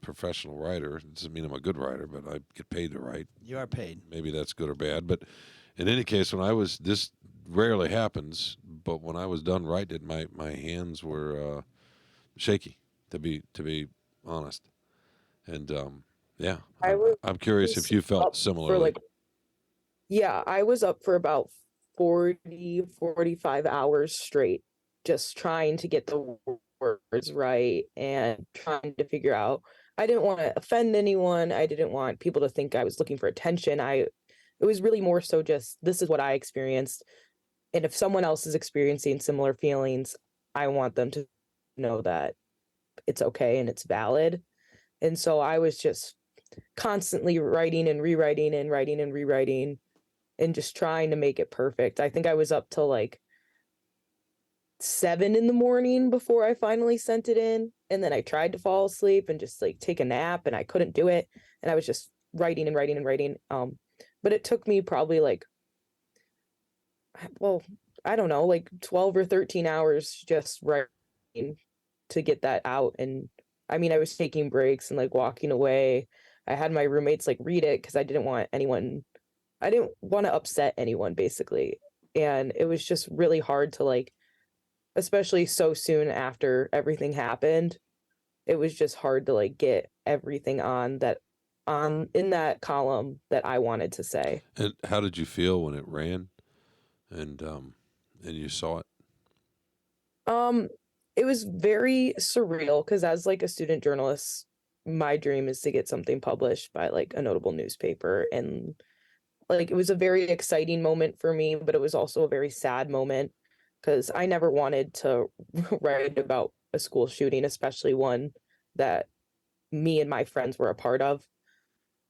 professional writer. It doesn't mean I'm a good writer, but I get paid to write. You are paid. Maybe that's good or bad, but in any case, this rarely happens, but when I was done writing it, my hands were shaky, to be honest. And yeah, I'm curious if you felt similarly. Yeah, I was up for about 45 hours straight, just trying to get the words right and trying to figure out. I didn't want to offend anyone. I didn't want people to think I was looking for attention. It was really more so just, this is what I experienced. And if someone else is experiencing similar feelings, I want them to know that it's okay and it's valid. And so I was just constantly writing and rewriting and writing and rewriting and just trying to make it perfect. I think I was up till like 7 in the morning before I finally sent it in. And then I tried to fall asleep and just like take a nap, and I couldn't do it. And I was just writing and writing and writing. But it took me probably like, well, I don't know, like 12 or 13 hours just writing to get that out. And I mean, I was taking breaks and like walking away. I had my roommates like read it because I didn't want to upset anyone basically. And it was just really hard to like, especially so soon after everything happened, it was just hard to like get everything in that column that I wanted to say. And how did you feel when it ran, and you saw it? It was very surreal because as like a student journalist, my dream is to get something published by like a notable newspaper, and like it was a very exciting moment for me, but it was also a very sad moment because I never wanted to write about a school shooting, especially one that me and my friends were a part of.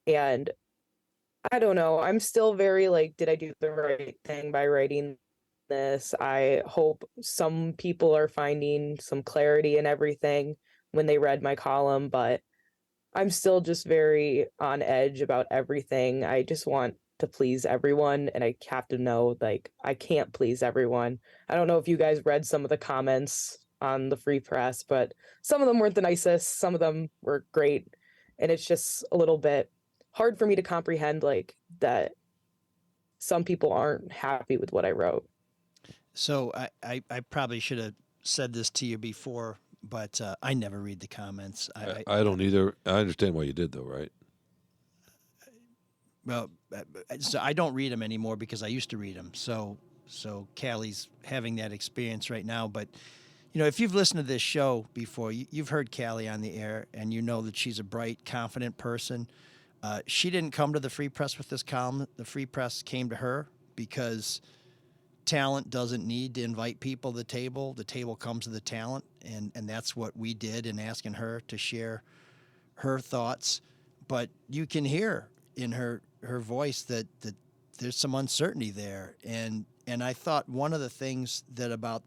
And I don't know, I'm still very like, did I do the right thing by writing this? I hope some people are finding some clarity in everything when they read my column, but I'm still just very on edge about everything. I just want to please everyone, and I have to know like I can't please everyone. I don't know if you guys read some of the comments on the Free Press, but some of them weren't the nicest, some of them were great, and it's just a little bit hard for me to comprehend like that some people aren't happy with what I wrote. So I probably should have said this to you before, but I never read the comments. I don't either. I understand why you did, though, right? Well, so I don't read them anymore because I used to read them. So Callie's having that experience right now. But if you've listened to this show before, you've heard Callie on the air, and you know that she's a bright, confident person. She didn't come to the Free Press with this column. The Free Press came to her because talent doesn't need to invite people to the table. The table comes to the talent, and that's what we did in asking her to share her thoughts. But you can hear in her voice that there's some uncertainty there. And I thought one of the things that about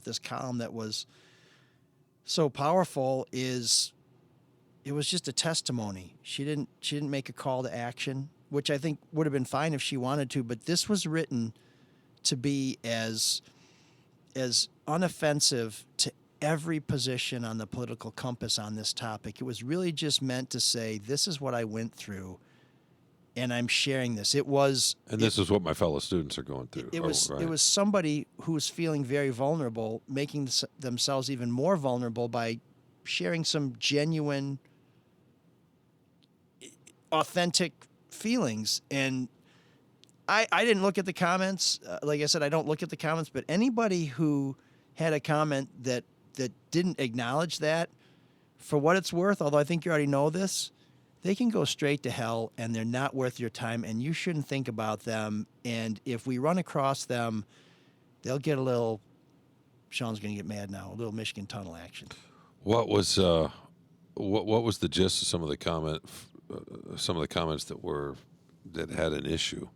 this column that was so powerful is it was just a testimony. She didn't make a call to action, which I think would have been fine if she wanted to, but this was written to be as unoffensive to every position on the political compass on this topic. It was really just meant to say, this is what I went through, and I'm sharing this. This is what my fellow students are going through. It was right. It was somebody who was feeling very vulnerable, making themselves even more vulnerable by sharing some genuine, authentic feelings. And I didn't look at the comments. Like I said, I don't look at the comments, but anybody who had a comment that didn't acknowledge that, for what it's worth, although I think you already know this, they can go straight to hell, and they're not worth your time, and you shouldn't think about them. And if we run across them, they'll get a little, Sean's going to get mad now, a little Michigan tunnel action. What was what was the gist of some of the comments that had an issue,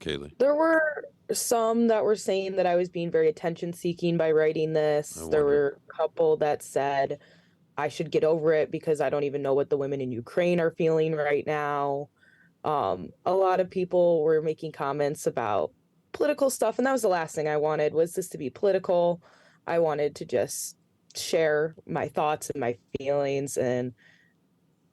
Kaylee? There were some that were saying that I was being very attention seeking by writing this. There were a couple that said I should get over it because I don't even know what the women in Ukraine are feeling right now. A lot of people were making comments about political stuff, and that was the last thing I wanted, was this to be political. I wanted to just share my thoughts and my feelings. And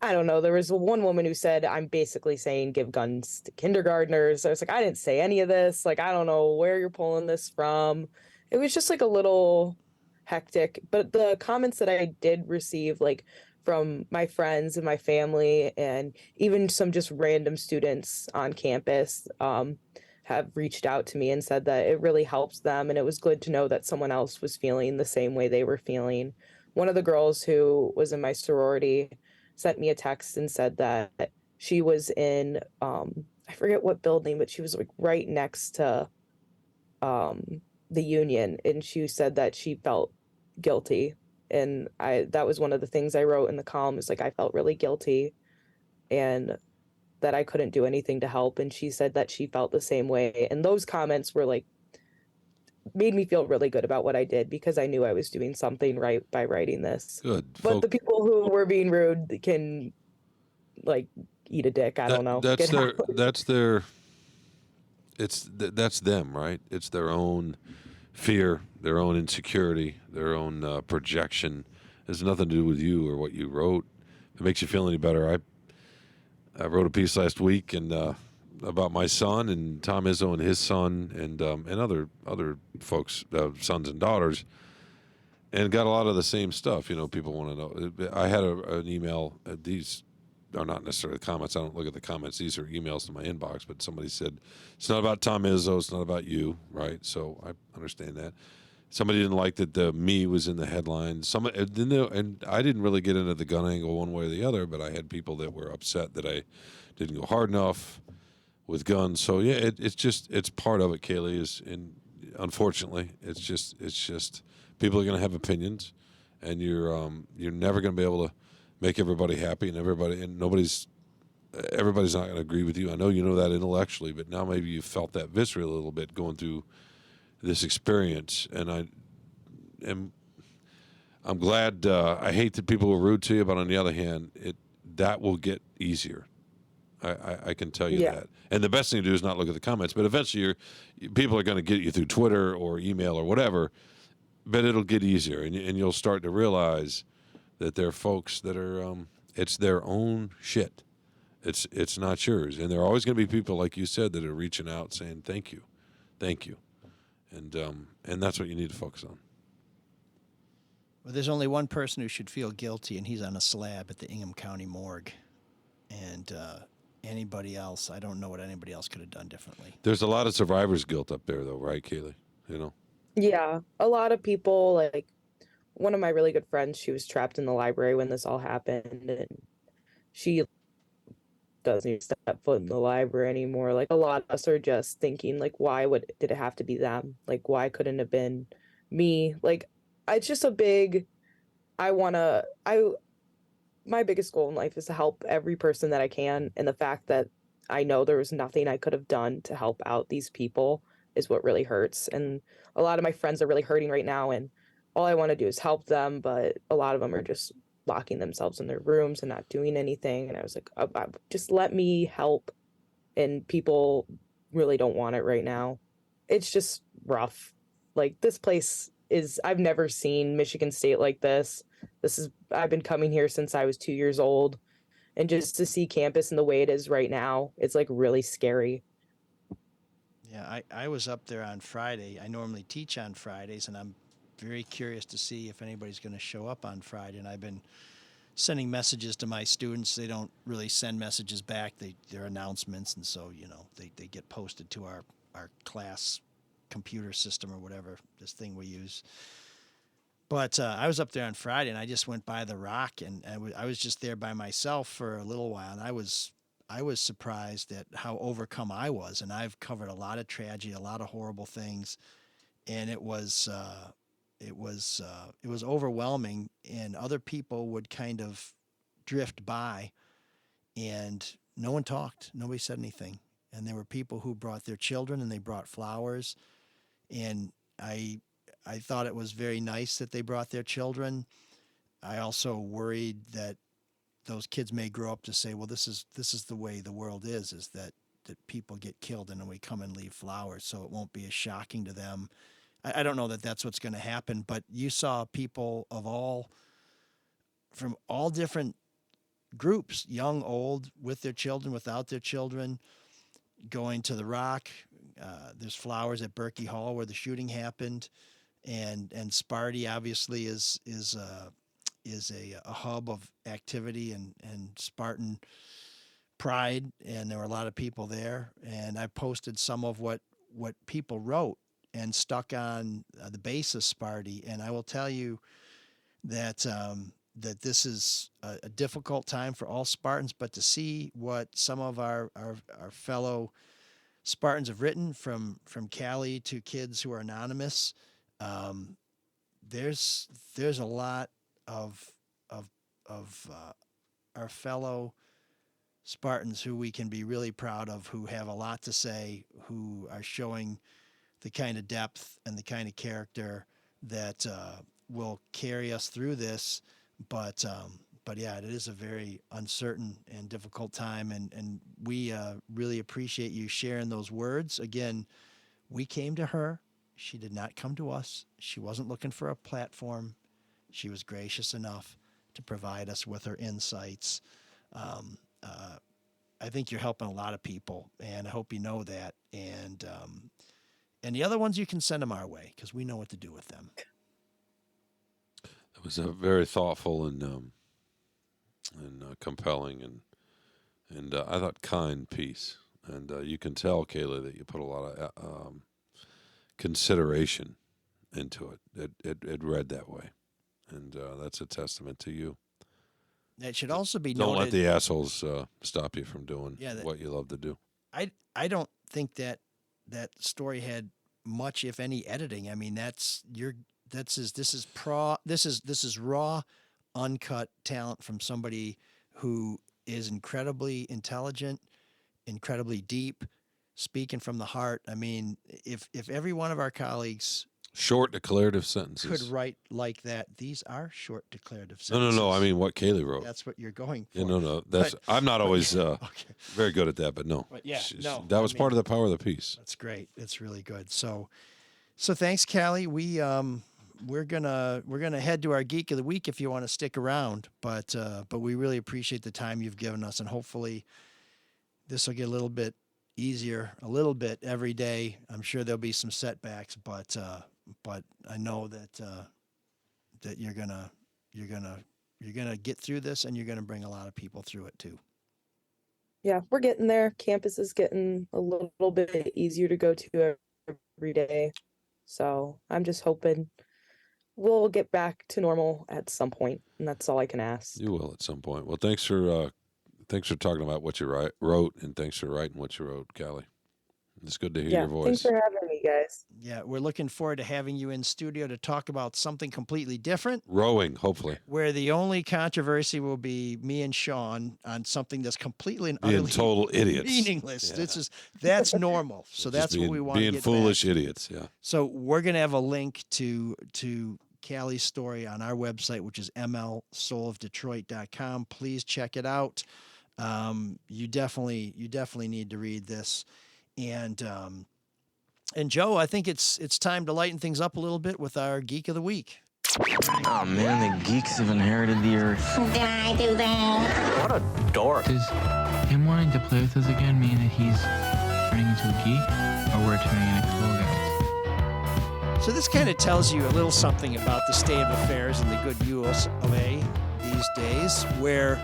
I don't know, there was one woman who said, I'm basically saying give guns to kindergartners. I was like, I didn't say any of this. Like, I don't know where you're pulling this from. It was just like a little hectic. But the comments that I did receive, like from my friends and my family, and even some just random students on campus, have reached out to me and said that it really helps them, and it was good to know that someone else was feeling the same way they were feeling. One of the girls who was in my sorority sent me a text and said that she was in I forget what building, but she was like right next to the Union, and she said that she felt guilty. And that was one of the things I wrote in the column, is like, I felt really guilty and that I couldn't do anything to help. And she said that she felt the same way. And those comments were like, made me feel really good about what I did, because I knew I was doing something right by writing this. Good. But the people who were being rude can like eat a dick. I don't know. That's them, right? It's their own fear, their own insecurity, their own projection. It has nothing to do with you or what you wrote. If it makes you feel any better, I wrote a piece last week and about my son and Tom Izzo and his son and other folks, sons and daughters, and got a lot of the same stuff. People want to know. I had an email. These are not necessarily comments. I don't look at the comments. These are emails to my inbox. But somebody said, it's not about Tom Izzo. It's not about you, right? So I understand that. Somebody didn't like that the me was in the headline. And I didn't really get into the gun angle one way or the other, but I had people that were upset that I didn't go hard enough with guns. So yeah, it's part of it, Kaylee. Unfortunately, it's just people are going to have opinions, and you're never going to be able to make everybody happy, and everybody's not going to agree with you. I know you know that intellectually, but now maybe you felt that viscerally a little bit going through this experience, and I'm glad. I hate that people were rude to you, but on the other hand, that will get easier. I can tell you that. And the best thing to do is not look at the comments, but eventually people are going to get you through Twitter or email or whatever, but it'll get easier, and you'll start to realize that there are folks that are it's their own shit. It's not yours, and there are always going to be people, like you said, that are reaching out saying thank you, and that's what you need to focus on. Well, there's only one person who should feel guilty, and he's on a slab at the Ingham County morgue. And anybody else. I don't know what anybody else could have done differently. There's a lot of survivor's guilt up there, though, right, Kaylee? You know. Yeah, a lot of people, like one of my really good friends, she was trapped in the library when this all happened, and she doesn't even step foot in the library anymore. Like a lot of us are just thinking, like, why would did it have to be them? Like, why couldn't it have been me? Like, it's just a big. I my biggest goal in life is to help every person that I can, and the fact that I know there was nothing I could have done to help out these people is what really hurts. And a lot of my friends are really hurting right now, and all I want to do is help them, but a lot of them are just locking themselves in their rooms and not doing anything. And I was like, just let me help. And people really don't want it right now. It's just rough. Like this place is, I've never seen Michigan State like this. I've been coming here since I was 2 years old. And just to see campus and the way it is right now, it's like really scary. Yeah, I was up there on Friday. I normally teach on Fridays, and I'm very curious to see if anybody's going to show up on Friday. And I've been sending messages to my students. They don't really send messages back. They're announcements, and so they get posted to our class computer system or whatever this thing we use. But I was up there on Friday, and I just went by the rock, and I was just there by myself for a little while, and I was surprised at how overcome I was. And I've covered a lot of tragedy, a lot of horrible things, and it was overwhelming. And other people would kind of drift by, and no one talked, nobody said anything. And there were people who brought their children, and they brought flowers, and I thought it was very nice that they brought their children. I also worried that those kids may grow up to say, well, this is the way the world is that people get killed and then we come and leave flowers, so it won't be as shocking to them. I don't know that that's what's going to happen, but you saw people from all different groups, young, old, with their children, without their children, going to the rock. There's flowers at Berkey Hall where the shooting happened. And Sparty obviously is a hub of activity and Spartan pride, and there were a lot of people there. And I posted some of what people wrote and stuck on the base of Sparty. And I will tell you that that this is a difficult time for all Spartans, but to see what some of our fellow Spartans have written, from Callie to kids who are anonymous. There's a lot of our fellow Spartans who we can be really proud of, who have a lot to say, who are showing the kind of depth and the kind of character that will carry us through this. But yeah, it is a very uncertain and difficult time, and we really appreciate you sharing those words. Again, we came to her. She did not come to us. She wasn't looking for a platform. She was gracious enough to provide us with her insights. I think you're helping a lot of people, and I hope you know that. And the other ones, you can send them our way because we know what to do with them. It was a very thoughtful and compelling and I thought kind piece. And you can tell, Kayla, that you put a lot of consideration into it. It read that way, and that's a testament to you. It should also be Don't noted. let the assholes stop you from doing what you love to do. I don't think that story had much, if any, editing. I mean, this is raw, uncut talent from somebody who is incredibly intelligent, incredibly deep, speaking from the heart. I mean, if every one of our colleagues Short declarative sentences could write like that, these are short declarative sentences. No. I mean, what Kaylee wrote. That's what you're going for. Yeah, no. I'm not always very good at that, but no. But yeah, that was part of the power of the piece. That's great. It's really good. So thanks, Callie. We're gonna head to our Geek of the Week if you want to stick around. But we really appreciate the time you've given us, and hopefully this will get a little bit easier, a little bit every day. I'm sure there'll be some setbacks, but I know that you're gonna get through this, and you're gonna bring a lot of people through it too. yeah, we're getting there. Campus is getting a little bit easier to go to every day. So I'm just hoping we'll get back to normal at some point, and that's all I can ask. You will at some point. Well, thanks for talking about what you wrote, and thanks for writing what you wrote, Callie. It's good to hear your voice. Thanks for having me, guys. Yeah, we're looking forward to having you in studio to talk about something completely different. Rowing, hopefully. Where the only controversy will be me and Sean on something that's completely and Being utterly total idiots. meaningless. Yeah. That's normal. So that's what we want to get being foolish back. idiots, yeah. So we're going to have a link to Callie's story on our website, which is mlsoulofdetroit.com. Please check it out. You definitely need to read this. And Joe, I think it's time to lighten things up a little bit with our Geek of the Week. Oh man, the geeks have inherited the earth. Did I do that? What a dork. Does him wanting to play with us again mean that he's turning into a geek, or we're turning into cool guys? So this kind of tells you a little something about the state of affairs in the good US of A these days, where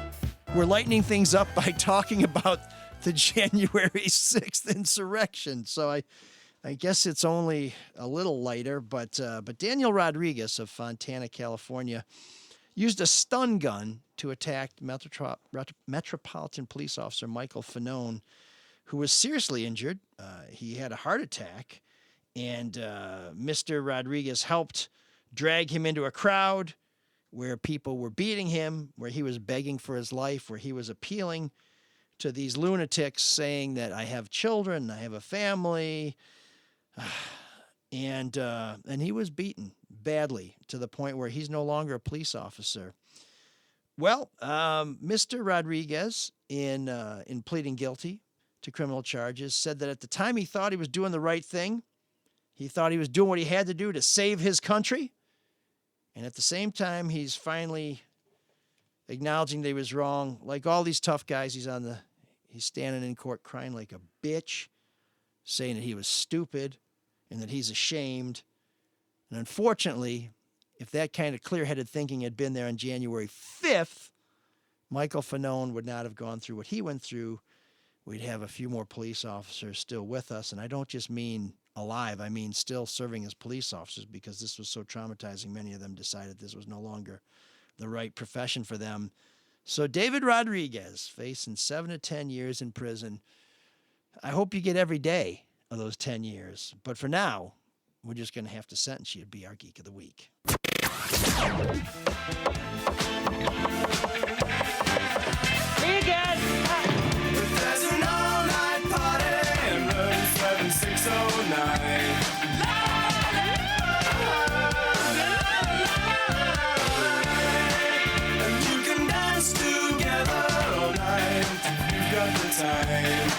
we're lightening things up by talking about the January 6th insurrection. So I guess it's only a little lighter, but Daniel Rodriguez of Fontana, California, used a stun gun to attack Metropolitan Police Officer Michael Fanone, who was seriously injured. He had a heart attack, and Mr. Rodriguez helped drag him into a crowd where people were beating him, where he was begging for his life, where he was appealing to these lunatics, saying that I have children, I have a family. And he was beaten badly to the point where he's no longer a police officer. Well, Mr. Rodriguez, in pleading guilty to criminal charges, said that at the time he thought he was doing the right thing. He thought he was doing what he had to do to save his country. And at the same time, he's finally acknowledging that he was wrong. Like all these tough guys, he's standing in court crying like a bitch, saying that he was stupid and that he's ashamed. And unfortunately, if that kind of clear-headed thinking had been there on January 5th, Michael Fanone would not have gone through what he went through. We'd have a few more police officers still with us. And I don't just mean alive, I mean still serving as police officers, because this was so traumatizing. Many of them decided this was no longer the right profession for them. So David Rodriguez facing 7 to 10 years in prison. I hope you get every day of those 10 years. But for now, we're just going to have to sentence you to be our Geek of the Week. Me again! There's an all-night party in room 7609. And you can dance together all night if you've got the time.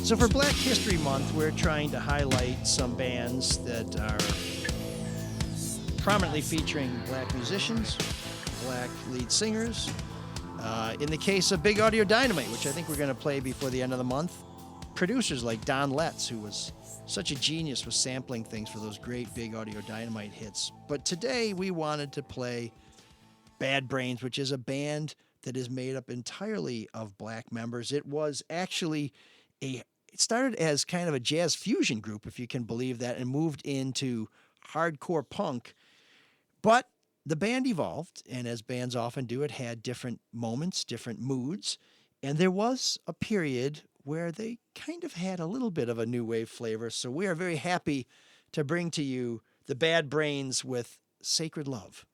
So for Black History Month, we're trying to highlight some bands that are prominently featuring black musicians, black lead singers. In the case of Big Audio Dynamite, which I think we're going to play before the end of the month, producers like Don Letts, who was such a genius with sampling things for those great Big Audio Dynamite hits. But today we wanted to play Bad Brains, which is a band that is made up entirely of black members. It was actually it started as kind of a jazz fusion group, if you can believe that, and moved into hardcore punk. But the band evolved, and as bands often do, it had different moments, different moods. And there was a period where they kind of had a little bit of a new wave flavor. So we are very happy to bring to you the Bad Brains with Sacred Love.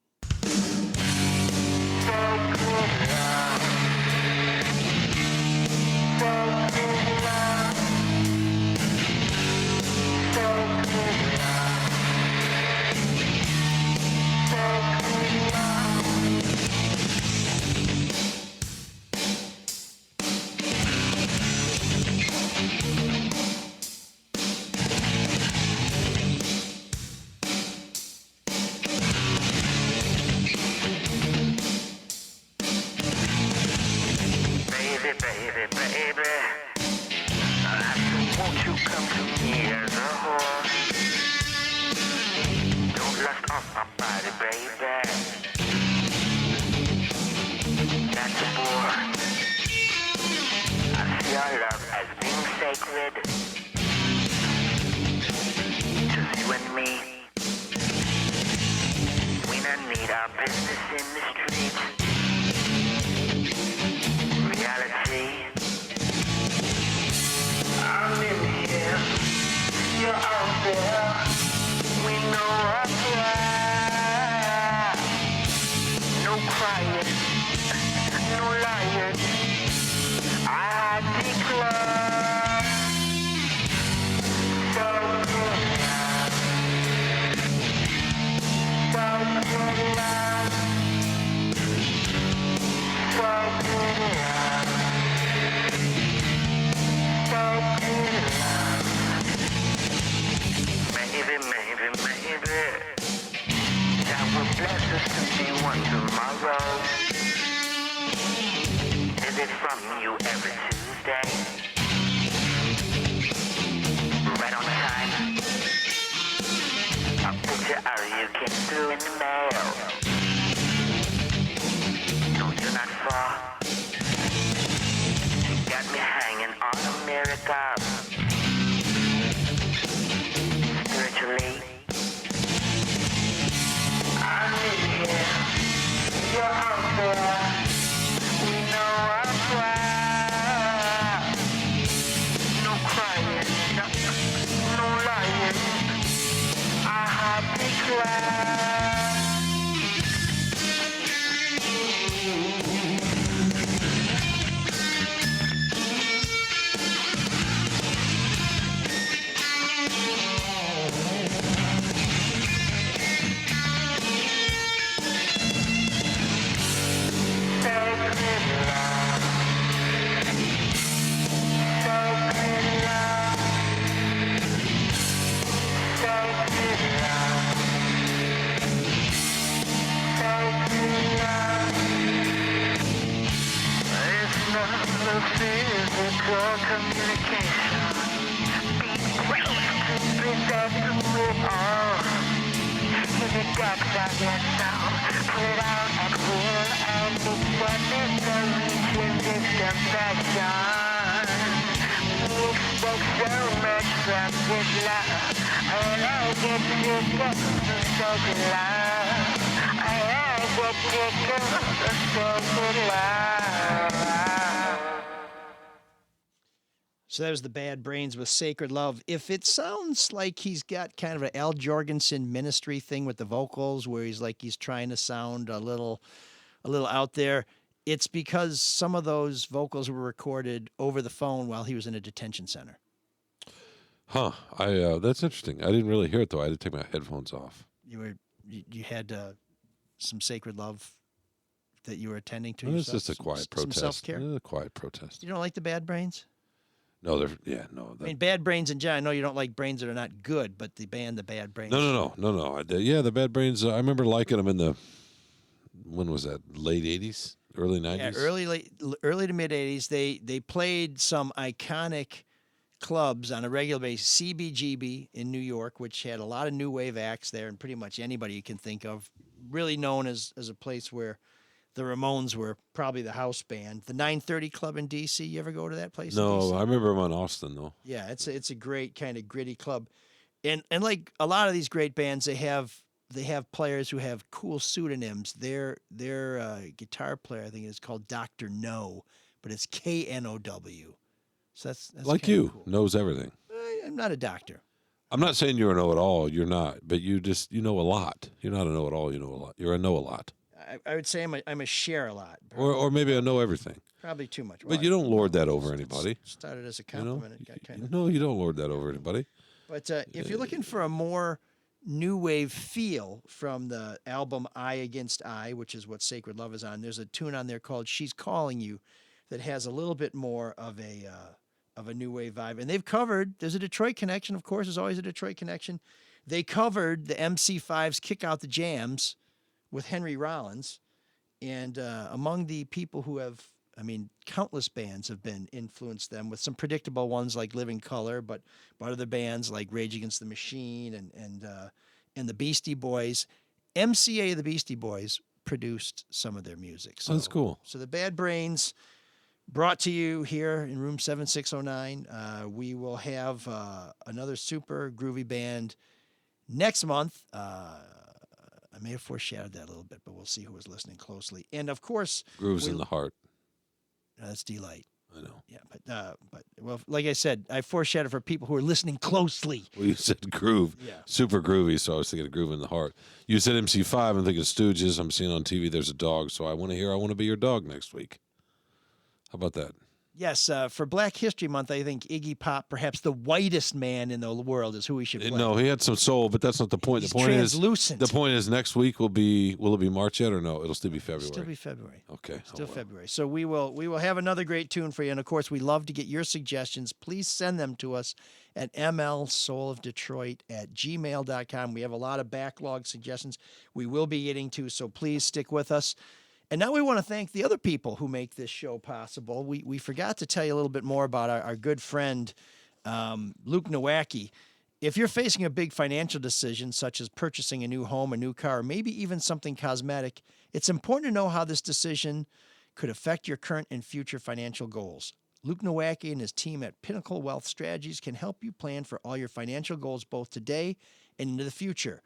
Baby, baby, baby. out there. We know what's right. No crying, no lying. I declare. Maybe that will bless us to see one tomorrow. Is it from you every Tuesday? Right on time. A picture of you came through in the mail. No, you're not far. You got me hanging on a miracle. Spiritually, I'm in here. You're out there. We know what's right. No crying, no lying. I have declared. Physical communication. Be quick to present to it all. If it got that sound, put it out at will and it's what is the reaching distant fashion. We expect so much from this love, and I get sick of the sacred love. I get sick of the sacred love. So that was the Bad Brains with Sacred Love. If it sounds like he's got kind of an Al Jorgensen ministry thing with the vocals, where he's trying to sound a little out there, it's because some of those vocals were recorded over the phone while he was in a detention center. Huh. That's interesting. I didn't really hear it though. I had to take my headphones off. You had some Sacred Love that you were attending to. It's just a quiet protest. Some self-care. A quiet protest. You don't like the Bad Brains? No, no. I mean, Bad Brains in general. I know you don't like brains that are not good, but the band, the Bad Brains. No. Yeah, the Bad Brains. I remember liking them in the, when was that? Late '80s, early '90s. Yeah, early to mid '80s. They played some iconic clubs on a regular basis. CBGB in New York, which had a lot of new wave acts there, and pretty much anybody you can think of. Really known as a place where the Ramones were probably the house band. The 930 Club in D.C. You ever go to that place? No, I remember them on Austin though. Yeah, it's a great kind of gritty club, and like a lot of these great bands, they have players who have cool pseudonyms. Their guitar player, I think, is called Dr. No, but it's KNOW. So that's like you cool. Knows everything. I'm not a doctor. I'm not saying you're a know-it-all. You're not, but you know a lot. You're not a know-it-all. You know a lot. You're a know-a-lot. I would say I'm a share a lot. Or maybe I know everything. Probably too much. But you don't lord that over anybody. Started as a compliment. No, you don't lord that over anybody. But if you're looking for a more new wave feel from the album Eye Against Eye, which is what Sacred Love is on, there's a tune on there called She's Calling You that has a little bit more of a new wave vibe. And they've covered, there's a Detroit connection, of course, there's always a Detroit connection. They covered the MC5's Kick Out the Jams with Henry Rollins, and among the people who have, countless bands have been influenced them, with some predictable ones like Living Colour, but other bands like Rage Against the Machine and the Beastie Boys. MCA of the Beastie Boys produced some of their music. So that's cool. So the Bad Brains brought to you here in room 7609. We will have another super groovy band next month. I may have foreshadowed that a little bit, but we'll see who was listening closely. And of course, Grooves in the Heart. That's Delight. I know. Yeah, but well, like I said, I foreshadowed for people who are listening closely. Well, you said groove. Yeah. Super groovy, so I was thinking of Groove in the Heart. You said MC5, I'm thinking Stooges. I'm seeing on TV there's a dog, so I want to hear I Want to Be Your Dog next week. How about that? Yes, for Black History Month, I think Iggy Pop, perhaps the whitest man in the world, is who we should play. No, he had some soul, but that's not the point. He's the point translucent. is, the point is, next week will it be March yet or no? It'll still be February. Still be February. Okay. Still February. So we will have another great tune for you, and of course, we love to get your suggestions. Please send them to us at mlsoulofdetroit@gmail.com. We have a lot of backlog suggestions we will be getting to, so please stick with us. And now we want to thank the other people who make this show possible. We forgot to tell you a little bit more about our good friend, Luke Nowacki. If you're facing a big financial decision, such as purchasing a new home, a new car, maybe even something cosmetic, it's important to know how this decision could affect your current and future financial goals. Luke Nowacki and his team at Pinnacle Wealth Strategies can help you plan for all your financial goals both today and into the future.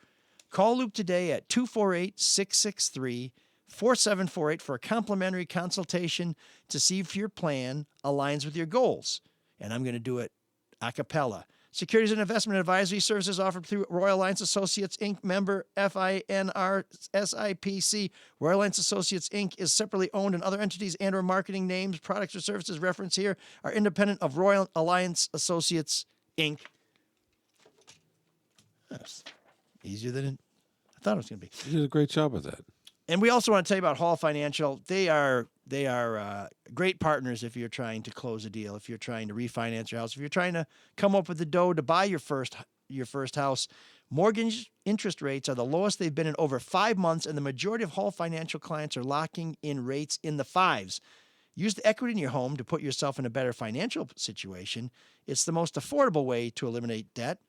Call Luke today at 248-663-4748 for a complimentary consultation to see if your plan aligns with your goals. And I'm going to do it a cappella. Securities and investment advisory services offered through Royal Alliance Associates, Inc., member FINR SIPC. Royal Alliance Associates, Inc. is separately owned, and other entities and or marketing names, products, or services referenced here are independent of Royal Alliance Associates, Inc. That's easier than I thought it was going to be. You did a great job with that. And we also want to tell you about Hall Financial. They are great partners if you're trying to close a deal, if you're trying to refinance your house, if you're trying to come up with the dough to buy your first house. Mortgage interest rates are the lowest they've been in over 5 months, and the majority of Hall Financial clients are locking in rates in the fives. Use the equity in your home to put yourself in a better financial situation. It's the most affordable way to eliminate debt.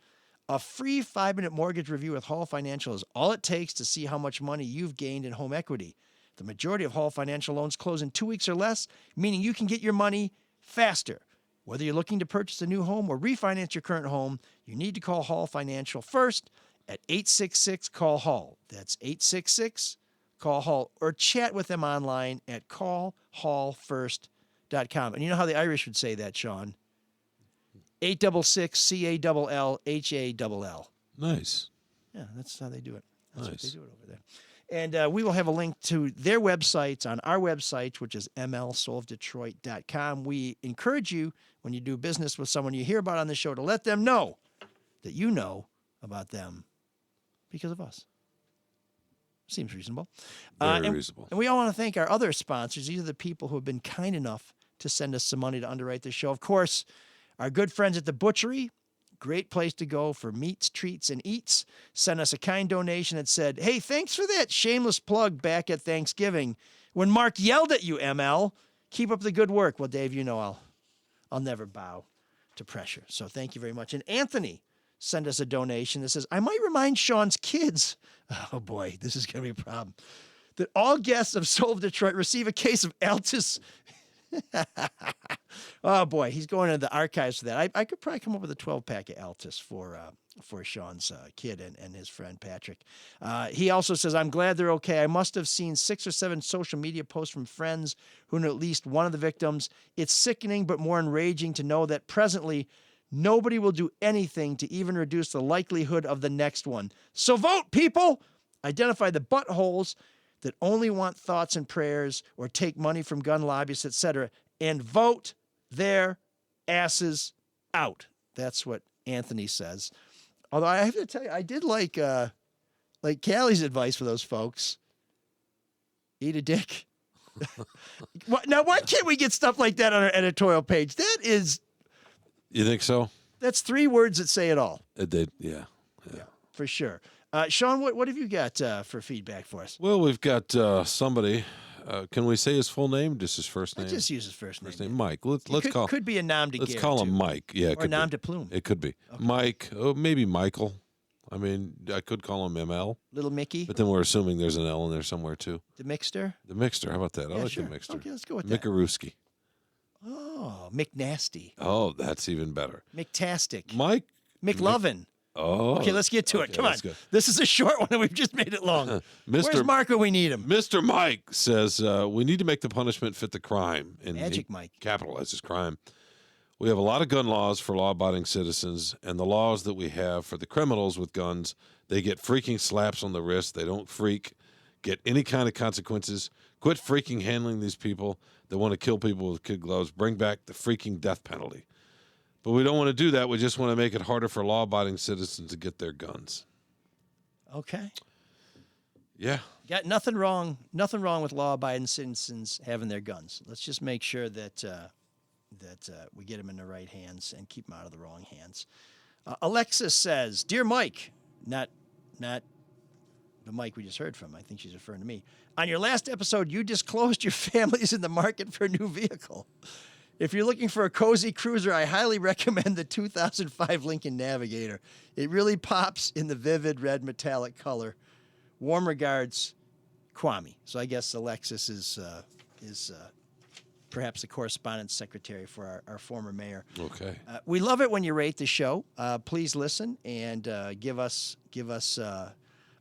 A free 5-minute mortgage review with Hall Financial is all it takes to see how much money you've gained in home equity. The majority of Hall Financial loans close in 2 weeks or less, meaning you can get your money faster. Whether you're looking to purchase a new home or refinance your current home, you need to call Hall Financial first at 866-CALL-HALL. That's 866-CALL-HALL. Or chat with them online at callhallfirst.com. And you know how the Irish would say that, Sean? 866-CALL-HALL. Nice. Yeah, that's how they do it. That's what they Nice. do it over there. And we will have a link to their websites on our website, which is mlsoulofdetroit.com. We encourage you, when you do business with someone you hear about on the show, to let them know that you know about them because of us. Seems reasonable. Very reasonable. And we all want to thank our other sponsors. These are the people who have been kind enough to send us some money to underwrite the show. Of course, our good friends at the Butchery, great place to go for meats, treats, and eats, sent us a kind donation that said, hey, thanks for that shameless plug back at Thanksgiving when Mark yelled at you, ML. Keep up the good work. Well, Dave, you know I'll never bow to pressure. So thank you very much. And Anthony sent us a donation that says, I might remind Sean's kids, oh boy, this is going to be a problem, that all guests of Soul of Detroit receive a case of Altus. Oh boy, he's going into the archives for that. I could probably come up with a 12-pack of Altus for Sean's kid and his friend Patrick. He also says, I'm glad they're okay. I must have seen 6 or 7 social media posts from friends who knew at least one of the victims. It's sickening but more enraging to know that presently nobody will do anything to even reduce the likelihood of the next one. So vote, people! Identify the buttholes that only want thoughts and prayers or take money from gun lobbyists, etc., and vote their asses out. That's what Anthony says. Although I have to tell you, I did like Callie's advice for those folks. Eat a dick. Now, why can't we get stuff like that on our editorial page? You think so? That's 3 words that say it all. It did, yeah. For sure. Sean, what have you got for feedback for us? Well, we've got somebody. Can we say his full name? Just his first name? Just use his first name. Mike. Let's call. Could be a nom de Let's guerre, call him too. Mike. Yeah, it Or could nom be. de plume. It could be Okay. Mike. Oh, maybe Michael. I mean, I could call him ML. Little Mickey. But then we're assuming there's an L in there somewhere too. The Mixter. The Mixter. How about that? I Yeah, like sure. the Mixter. Okay, let's go with that. Mikaruski. Oh, McNasty. Oh, that's even better. McTastic. Mike. McLovin. Oh. Okay, let's get to it. okay, Come on. let's go. This is a short one, and we've just made it long. Where's Mr. Mark when we need him? Mr. Mike says we need to make the punishment fit the crime. And Magic he Mike. capitalizes crime. We have a lot of gun laws for law-abiding citizens, and the laws that we have for the criminals with guns, they get freaking slaps on the wrist. They don't get any kind of consequences. Quit freaking handling these people that want to kill people with kid gloves. Bring back the freaking death penalty. But we don't want to do that. We just want to make it harder for law-abiding citizens to get their guns. Okay. Yeah. Got nothing wrong with law-abiding citizens having their guns. Let's just make sure that we get them in the right hands and keep them out of the wrong hands. Alexis says, "Dear Mike," not the Mike we just heard from. I think she's referring to me. "On your last episode, you disclosed your family's in the market for a new vehicle. If you're looking for a cozy cruiser, I highly recommend the 2005 Lincoln Navigator. It really pops in the vivid red metallic color. Warm regards, Kwame." So I guess Alexis is perhaps the correspondence secretary for our former mayor. Okay. We love it when you rate the show. Please listen and give us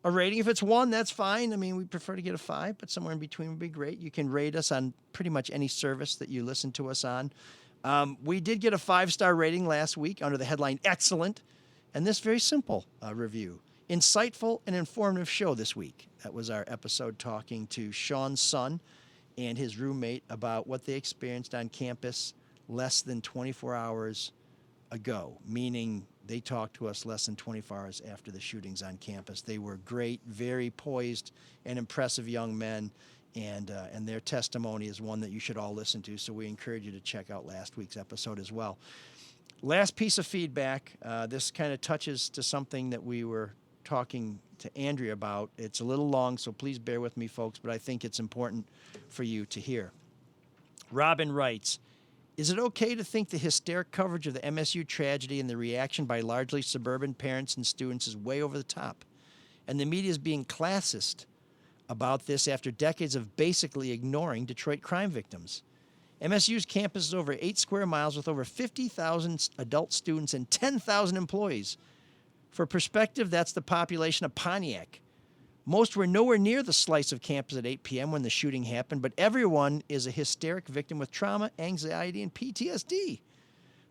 a rating. If it's 1, that's fine. I mean, we prefer to get a 5, but somewhere in between would be great. You can rate us on pretty much any service that you listen to us on. We did get a 5-star rating last week under the headline "Excellent," and this very simple review: "Insightful and informative show this week." That was our episode talking to Sean's son and his roommate about what they experienced on campus less than 24 hours ago, meaning they talked to us less than 24 hours after the shootings on campus. They were great, very poised and impressive young men, and their testimony is one that you should all listen to, so we encourage you to check out last week's episode as well. Last piece of feedback, this kind of touches to something that we were talking to Andrea about. It's a little long, so please bear with me, folks, but I think it's important for you to hear. Robin writes, "Is it okay to think the hysteric coverage of the MSU tragedy and the reaction by largely suburban parents and students is way over the top? And the media is being classist about this after decades of basically ignoring Detroit crime victims? MSU's campus is over 8 square miles with over 50,000 adult students and 10,000 employees. For perspective, that's the population of Pontiac. Most were nowhere near the slice of campus at 8 p.m. when the shooting happened, but everyone is a hysteric victim with trauma, anxiety, and PTSD.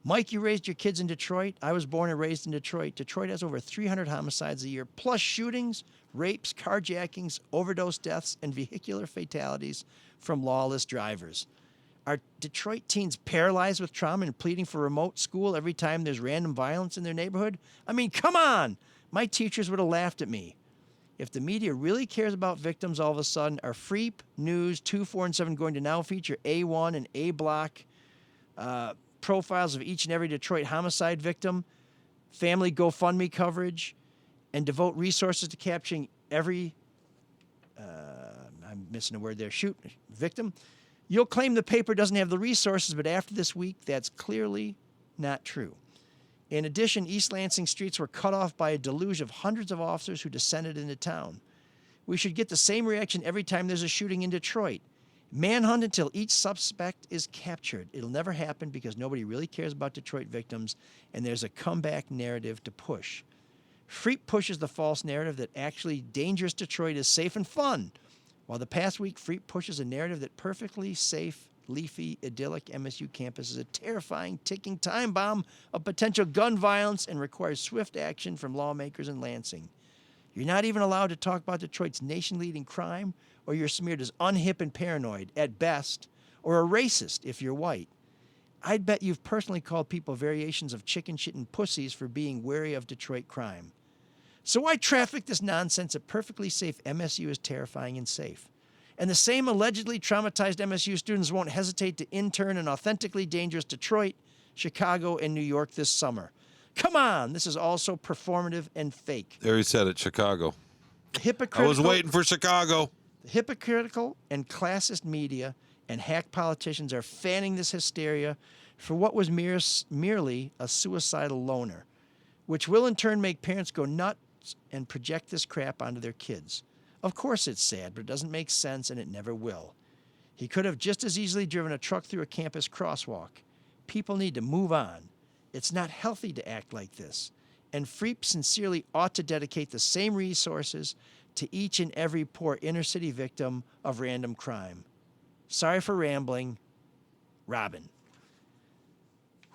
Mike, you raised your kids in Detroit. I was born and raised in Detroit. Detroit has over 300 homicides a year, plus shootings, rapes, carjackings, overdose deaths, and vehicular fatalities from lawless drivers. Are Detroit teens paralyzed with trauma and pleading for remote school every time there's random violence in their neighborhood? I mean, come on! My teachers would have laughed at me. If the media really cares about victims all of a sudden, are Freep, News, 2, 4, and 7 going to now feature A1 and A block profiles of each and every Detroit homicide victim, family GoFundMe coverage, and devote resources to capturing every, I'm missing a word there, victim? You'll claim the paper doesn't have the resources, but after this week, that's clearly not true. In addition, East Lansing streets were cut off by a deluge of hundreds of officers who descended into town. We should get the same reaction every time there's a shooting in Detroit. Manhunt until each suspect is captured. It'll never happen because nobody really cares about Detroit victims, and there's a comeback narrative to push. Freep pushes the false narrative that actually dangerous Detroit is safe and fun, while the past week Freep pushes a narrative that perfectly safe, leafy, idyllic MSU campus is a terrifying, ticking time bomb of potential gun violence and requires swift action from lawmakers in Lansing. You're not even allowed to talk about Detroit's nation-leading crime, or you're smeared as unhip and paranoid, at best, or a racist if you're white. I'd bet you've personally called people variations of chicken shit and pussies for being wary of Detroit crime. So why traffic this nonsense that perfectly safe MSU is terrifying and safe? And the same allegedly traumatized MSU students won't hesitate to intern in authentically dangerous Detroit, Chicago, and New York this summer. Come on, this is also performative and fake. There he said it, Chicago. Hypocritical, I was waiting for Chicago. The hypocritical and classist media and hack politicians are fanning this hysteria for what was merely a suicidal loner, which will in turn make parents go nuts and project this crap onto their kids. Of course it's sad, but it doesn't make sense, and it never will. He could have just as easily driven a truck through a campus crosswalk. People need to move on. It's not healthy to act like this. and FREEP sincerely ought to dedicate the same resources to each and every poor inner city victim of random crime. Sorry for rambling, Robin.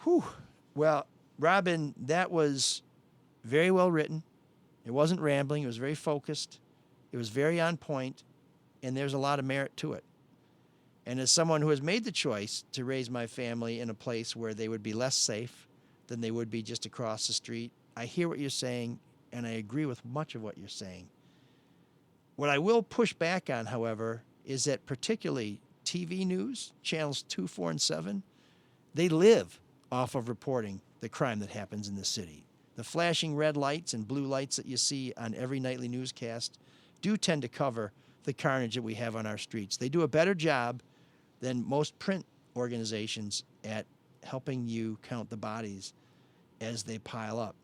Whew. Well, Robin, that was very well written. It wasn't rambling. It was very focused. It was very on point, and there's a lot of merit to it. And as someone who has made the choice to raise my family in a place where they would be less safe than they would be just across the street, I hear what you're saying, and I agree with much of what you're saying. What I will push back on, however, is that particularly TV news, channels 2, 4, and 7, they live off of reporting the crime that happens in the city. The flashing red lights and blue lights that you see on every nightly newscast do tend to cover the carnage that we have on our streets. They do a better job than most print organizations at helping you count the bodies as they pile up.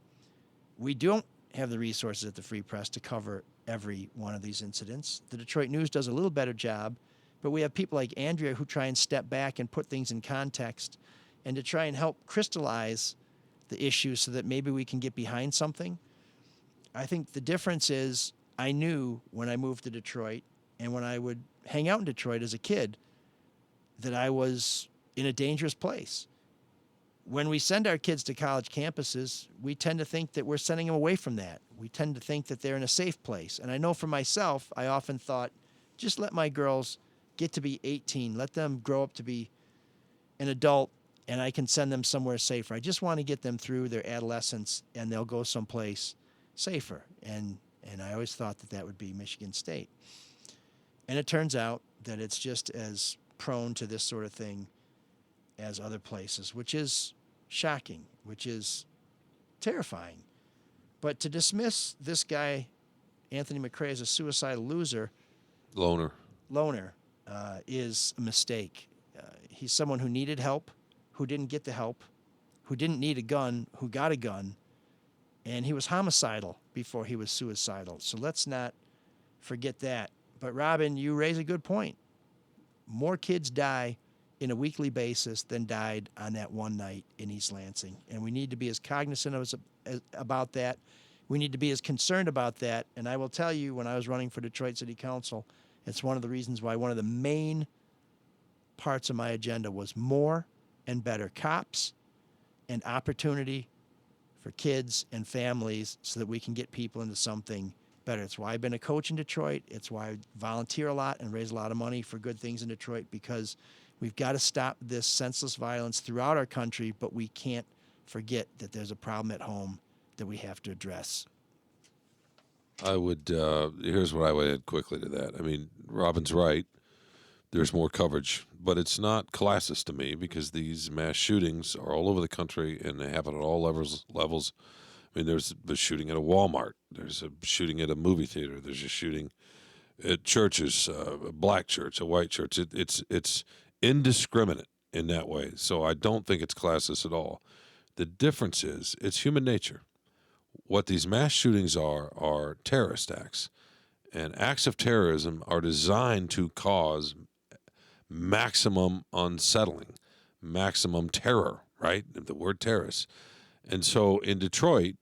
We don't have the resources at the Free Press to cover every one of these incidents. The Detroit News does a little better job, but we have people like Andrea who try and step back and put things in context and to try and help crystallize the issue so that maybe we can get behind something. I think the difference is I knew when I moved to Detroit and when I would hang out in Detroit as a kid that I was in a dangerous place. When we send our kids to college campuses, we tend to think that we're sending them away from that. We tend to think that they're in a safe place. And I know for myself, I often thought, just let my girls get to be 18, let them grow up to be an adult, and I can send them somewhere safer. I just want to get them through their adolescence, and they'll go someplace safer. And I always thought that that would be Michigan State. And it turns out that it's just as prone to this sort of thing as other places, which is shocking, which is terrifying. But to dismiss this guy, Anthony McRae, as a suicidal loner, is a mistake. He's someone who needed help, who didn't get the help, who didn't need a gun, who got a gun, and he was homicidal before he was suicidal. So let's not forget that. But Robin, you raise a good point. More kids die in a weekly basis than died on that one night in East Lansing. And we need to be as cognizant about that. We need to be as concerned about that. And I will tell you, when I was running for Detroit City Council, it's one of the reasons why one of the main parts of my agenda was more and better cops and opportunity for kids and families so that we can get people into something better. It's why I've been a coach in Detroit. It's why I volunteer a lot and raise a lot of money for good things in Detroit, because we've got to stop this senseless violence throughout our country, but we can't forget that there's a problem at home that we have to address. I would, here's what I would add quickly to that. I mean, Robin's right. There's more coverage, but it's not classist to me, because these mass shootings are all over the country and they happen at all levels. I mean, there's a shooting at a Walmart. There's a shooting at a movie theater. There's a shooting at churches, a black church, a white church. It's indiscriminate in that way. So I don't think it's classist at all. The difference is it's human nature. What these mass shootings are terrorist acts. And acts of terrorism are designed to cause maximum unsettling, maximum terror, right? The word terrorist. And so in Detroit,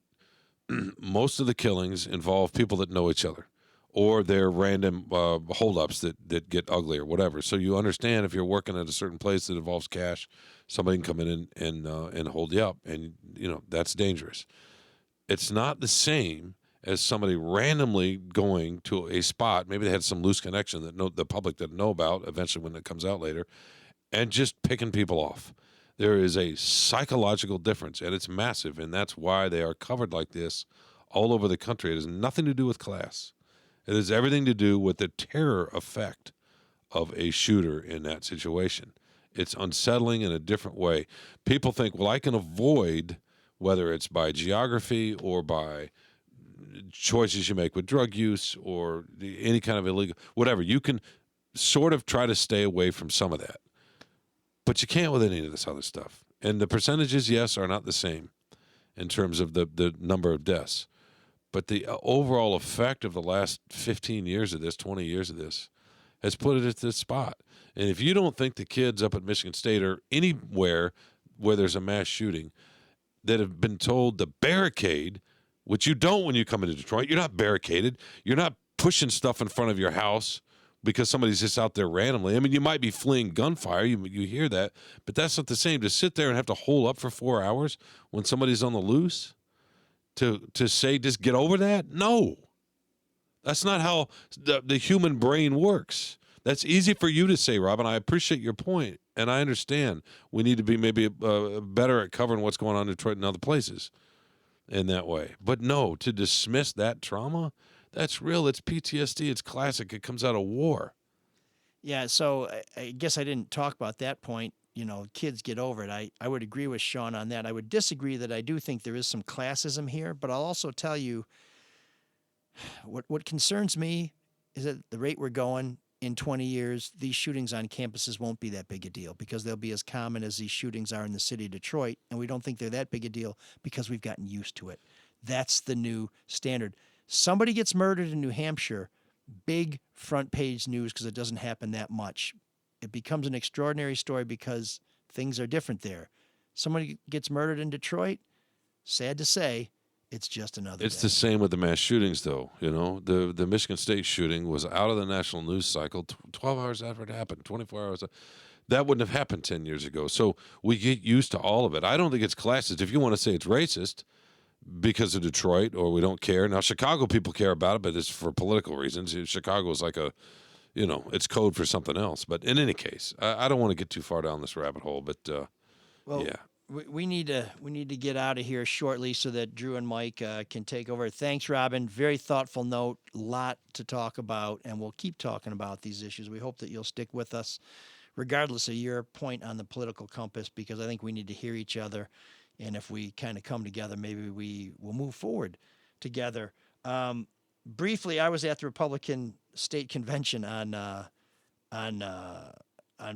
most of the killings involve people that know each other, or they're random holdups that get ugly or whatever. So you understand, if you're working at a certain place that involves cash, somebody can come in and hold you up, and that's dangerous. It's not the same as somebody randomly going to a spot. Maybe they had some loose connection that the public didn't know about eventually when it comes out later, and just picking people off. There is a psychological difference, and it's massive, and that's why they are covered like this all over the country. It has nothing to do with class. It has everything to do with the terror effect of a shooter in that situation. It's unsettling in a different way. People think, well, I can avoid, whether it's by geography or by choices you make with drug use or any kind of illegal, whatever. You can sort of try to stay away from some of that. But you can't with any of this other stuff. And the percentages, yes, are not the same in terms of the number of deaths. But the overall effect of the last 15 years of this, 20 years of this, has put it at this spot. And if you don't think the kids up at Michigan State or anywhere where there's a mass shooting that have been told to barricade which you don't when you come into Detroit. You're not barricaded. You're not pushing stuff in front of your house because somebody's just out there randomly. I mean, you might be fleeing gunfire. You hear that, but that's not the same. To sit there and have to hold up for 4 hours when somebody's on the loose, to say just get over that? No. That's not how the human brain works. That's easy for you to say, Rob, and I appreciate your point, and I understand we need to be maybe better at covering what's going on in Detroit and other places in that way. But no, to dismiss that trauma, that's real. It's PTSD. It's classic. It comes out of war. Yeah, so I guess I didn't talk about that point. Kids get over it. I would agree with Sean on that. I would disagree that I do think there is some classism here, but I'll also tell you what concerns me is at the rate we're going in 20 years, these shootings on campuses won't be that big a deal because they'll be as common as these shootings are in the city of Detroit, and we don't think they're that big a deal because we've gotten used to it. That's the new standard. Somebody gets murdered in New Hampshire, big front page news because it doesn't happen that much. It becomes an extraordinary story because things are different there. Somebody gets murdered in Detroit, sad to say, it's just another It's day. the same with the mass shootings, though. The Michigan State shooting was out of the national news cycle 12 hours after it happened, 24 hours. That wouldn't have happened 10 years ago. So we get used to all of it. I don't think it's classist. If you want to say it's racist because of Detroit or we don't care. Now, Chicago people care about it, but it's for political reasons. Chicago is like it's code for something else. But in any case, I don't want to get too far down this rabbit hole, but yeah. We need to get out of here shortly so that Drew and Mike can take over. Thanks, Robin. Very thoughtful note. A lot to talk about, and we'll keep talking about these issues. We hope that you'll stick with us, regardless of your point on the political compass, because I think we need to hear each other. And if we kind of come together, maybe we will move forward together. Briefly, I was at the Republican State Convention on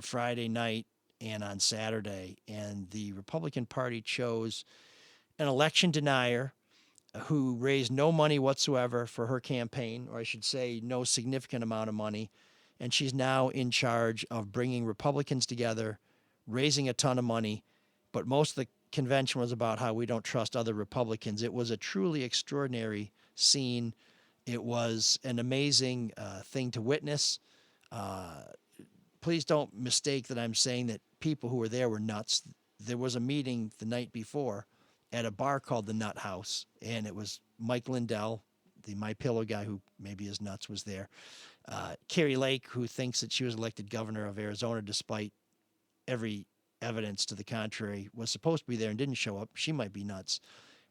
Friday night and on Saturday, and the Republican Party chose an election denier who raised no money whatsoever for her campaign, or I should say no significant amount of money, and she's now in charge of bringing Republicans together, raising a ton of money, but most of the convention was about how we don't trust other Republicans. It was a truly extraordinary scene. It was an amazing thing to witness. Please don't mistake that I'm saying that people who were there were nuts. There was a meeting the night before at a bar called the Nuthouse, and it was Mike Lindell, the My Pillow guy who maybe is nuts, was there. Carrie Lake, who thinks that she was elected governor of Arizona despite every evidence to the contrary, was supposed to be there and didn't show up. She might be nuts.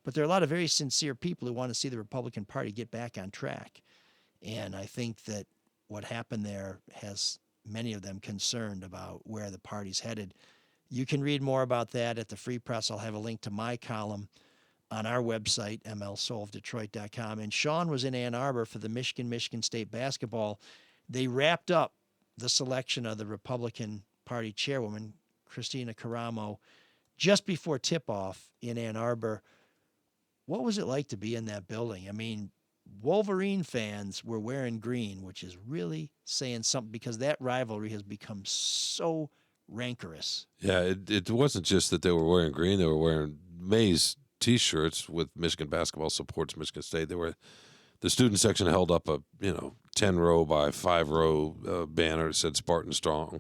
But there are a lot of very sincere people who want to see the Republican Party get back on track. And I think that what happened there has many of them concerned about where the party's headed. You can read more about that at the Free Press. I'll have a link to my column on our website, mlsoulofdetroit.com. And Sean was in Ann Arbor for the Michigan State basketball. They wrapped up the selection of the Republican Party chairwoman, Christina Caramo, just before tip-off in Ann Arbor. What was it like to be in that building? I mean, Wolverine fans were wearing green, which is really saying something because that rivalry has become so rancorous. Yeah, it wasn't just that they were wearing green. They were wearing maize T-shirts with Michigan basketball supports Michigan State. The student section held up a 10-row by 5-row banner that said Spartan Strong.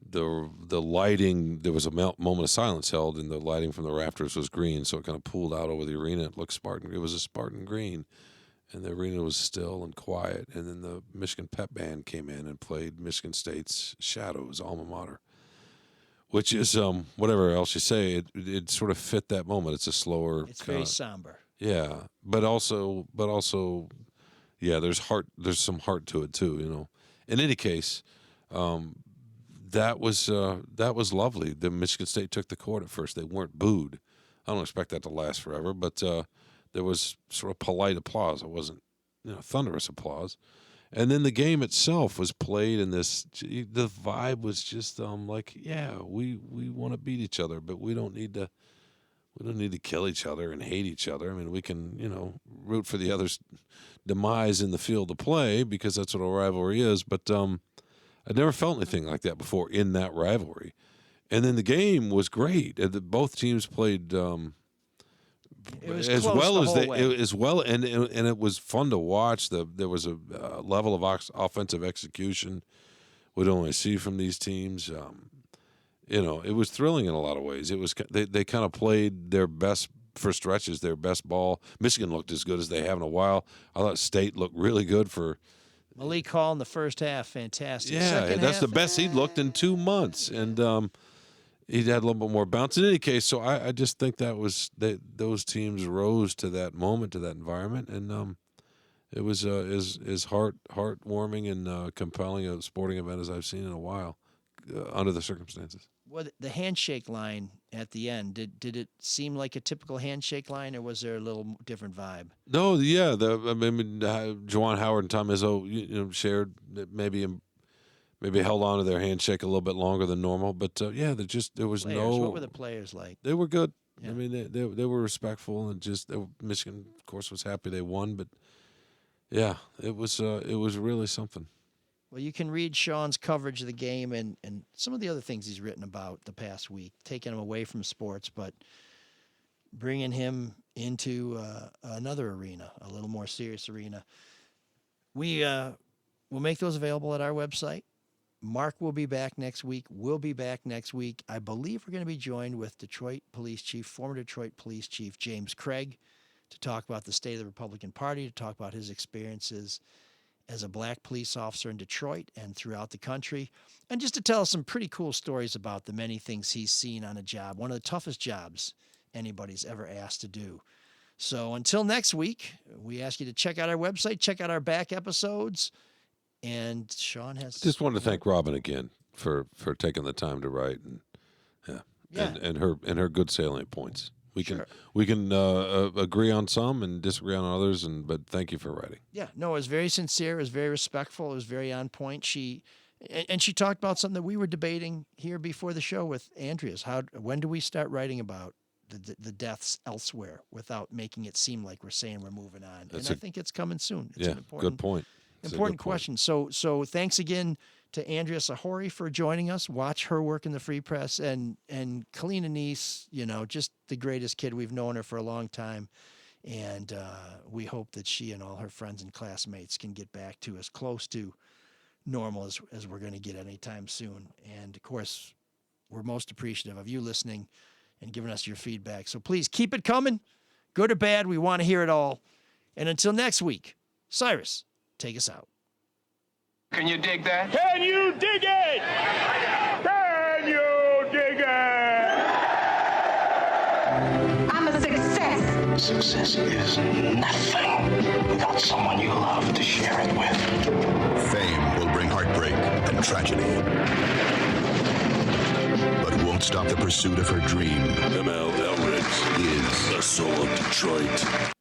The lighting, there was a moment of silence held, and the lighting from the rafters was green, so it kind of pooled out over the arena. It looked Spartan. It was a Spartan green, and the arena was still and quiet. And then the Michigan Pep Band came in and played Michigan State's Shadows, alma mater, which is whatever else you say, it sort of fit that moment. It's a slower. It's very somber. Yeah, but also, yeah, there's some heart to it too. In any case. That was lovely. The Michigan State took the court at first. They weren't booed. I don't expect that to last forever, but there was sort of polite applause. It wasn't, thunderous applause. And then the game itself was played in this. The vibe was just like, yeah, we want to beat each other, but we don't need to. We don't need to kill each other and hate each other. I mean, we can, root for the other's demise in the field of play because that's what a rivalry is. But I'd never felt anything like that before in that rivalry. And then the game was great. Both teams played It was as close well the as whole they way. as well, and it was fun to watch. There was a level of offensive execution we'd only see from these teams. It was thrilling in a lot of ways. It was they kind of played their best for stretches, their best ball. Michigan looked as good as they have in a while. I thought State looked really good for. Malik Hall in the first half, fantastic. Yeah, Second that's half, the best he'd looked in 2 months, and he had a little bit more bounce. In any case, so I just think those teams rose to that moment, to that environment, and it was as heartwarming and compelling a sporting event as I've seen in a while, under the circumstances. Well, the handshake line at the end, did it seem like a typical handshake line, or was there a little different vibe? No, yeah, Juwan Howard and Tom Izzo, shared that maybe held on to their handshake a little bit longer than normal, but there was Players, what were the players like? They were good. Yeah. I mean, they were respectful, and Michigan, of course, was happy they won, but yeah, it was really something. Well, you can read Sean's coverage of the game and some of the other things he's written about the past week, taking him away from sports, but bringing him into another arena, a little more serious arena. We will make those available at our website. Mark will be back next week. We'll be back next week. I believe we're going to be joined with former Detroit Police Chief James Craig, to talk about the state of the Republican Party, to talk about his experiences as a black police officer in Detroit and throughout the country, and just to tell us some pretty cool stories about the many things he's seen on a job, one of the toughest jobs anybody's ever asked to do. So until next week, we ask you to check out our website, check out our back episodes, and Sean has... Just wanted to thank Robin again for taking the time to write, and her good salient points. We can agree on some and disagree on others, but thank you for writing. Yeah, no, it was very sincere. It was very respectful. It was very on point. She talked about something that we were debating here before the show with Andrea's. When do we start writing about the deaths elsewhere without making it seem like we're saying we're moving on? I think it's coming soon. It's an important, good point. Important question. So thanks again to Andrea Sahori for joining us. Watch her work in the Free Press, and Colleen Anise, just the greatest kid. We've known her for a long time, and we hope that she and all her friends and classmates can get back to as close to normal as we're going to get anytime soon. And of course, we're most appreciative of you listening and giving us your feedback. So please keep it coming, good or bad. We want to hear it all. And until next week, Cyrus, take us out. Can you dig that? Can you dig it? Can you dig it? I'm a success. Success is nothing without someone you love to share it with. Fame will bring heartbreak and tragedy, but won't stop the pursuit of her dream. ML Elridge Is the soul of Detroit.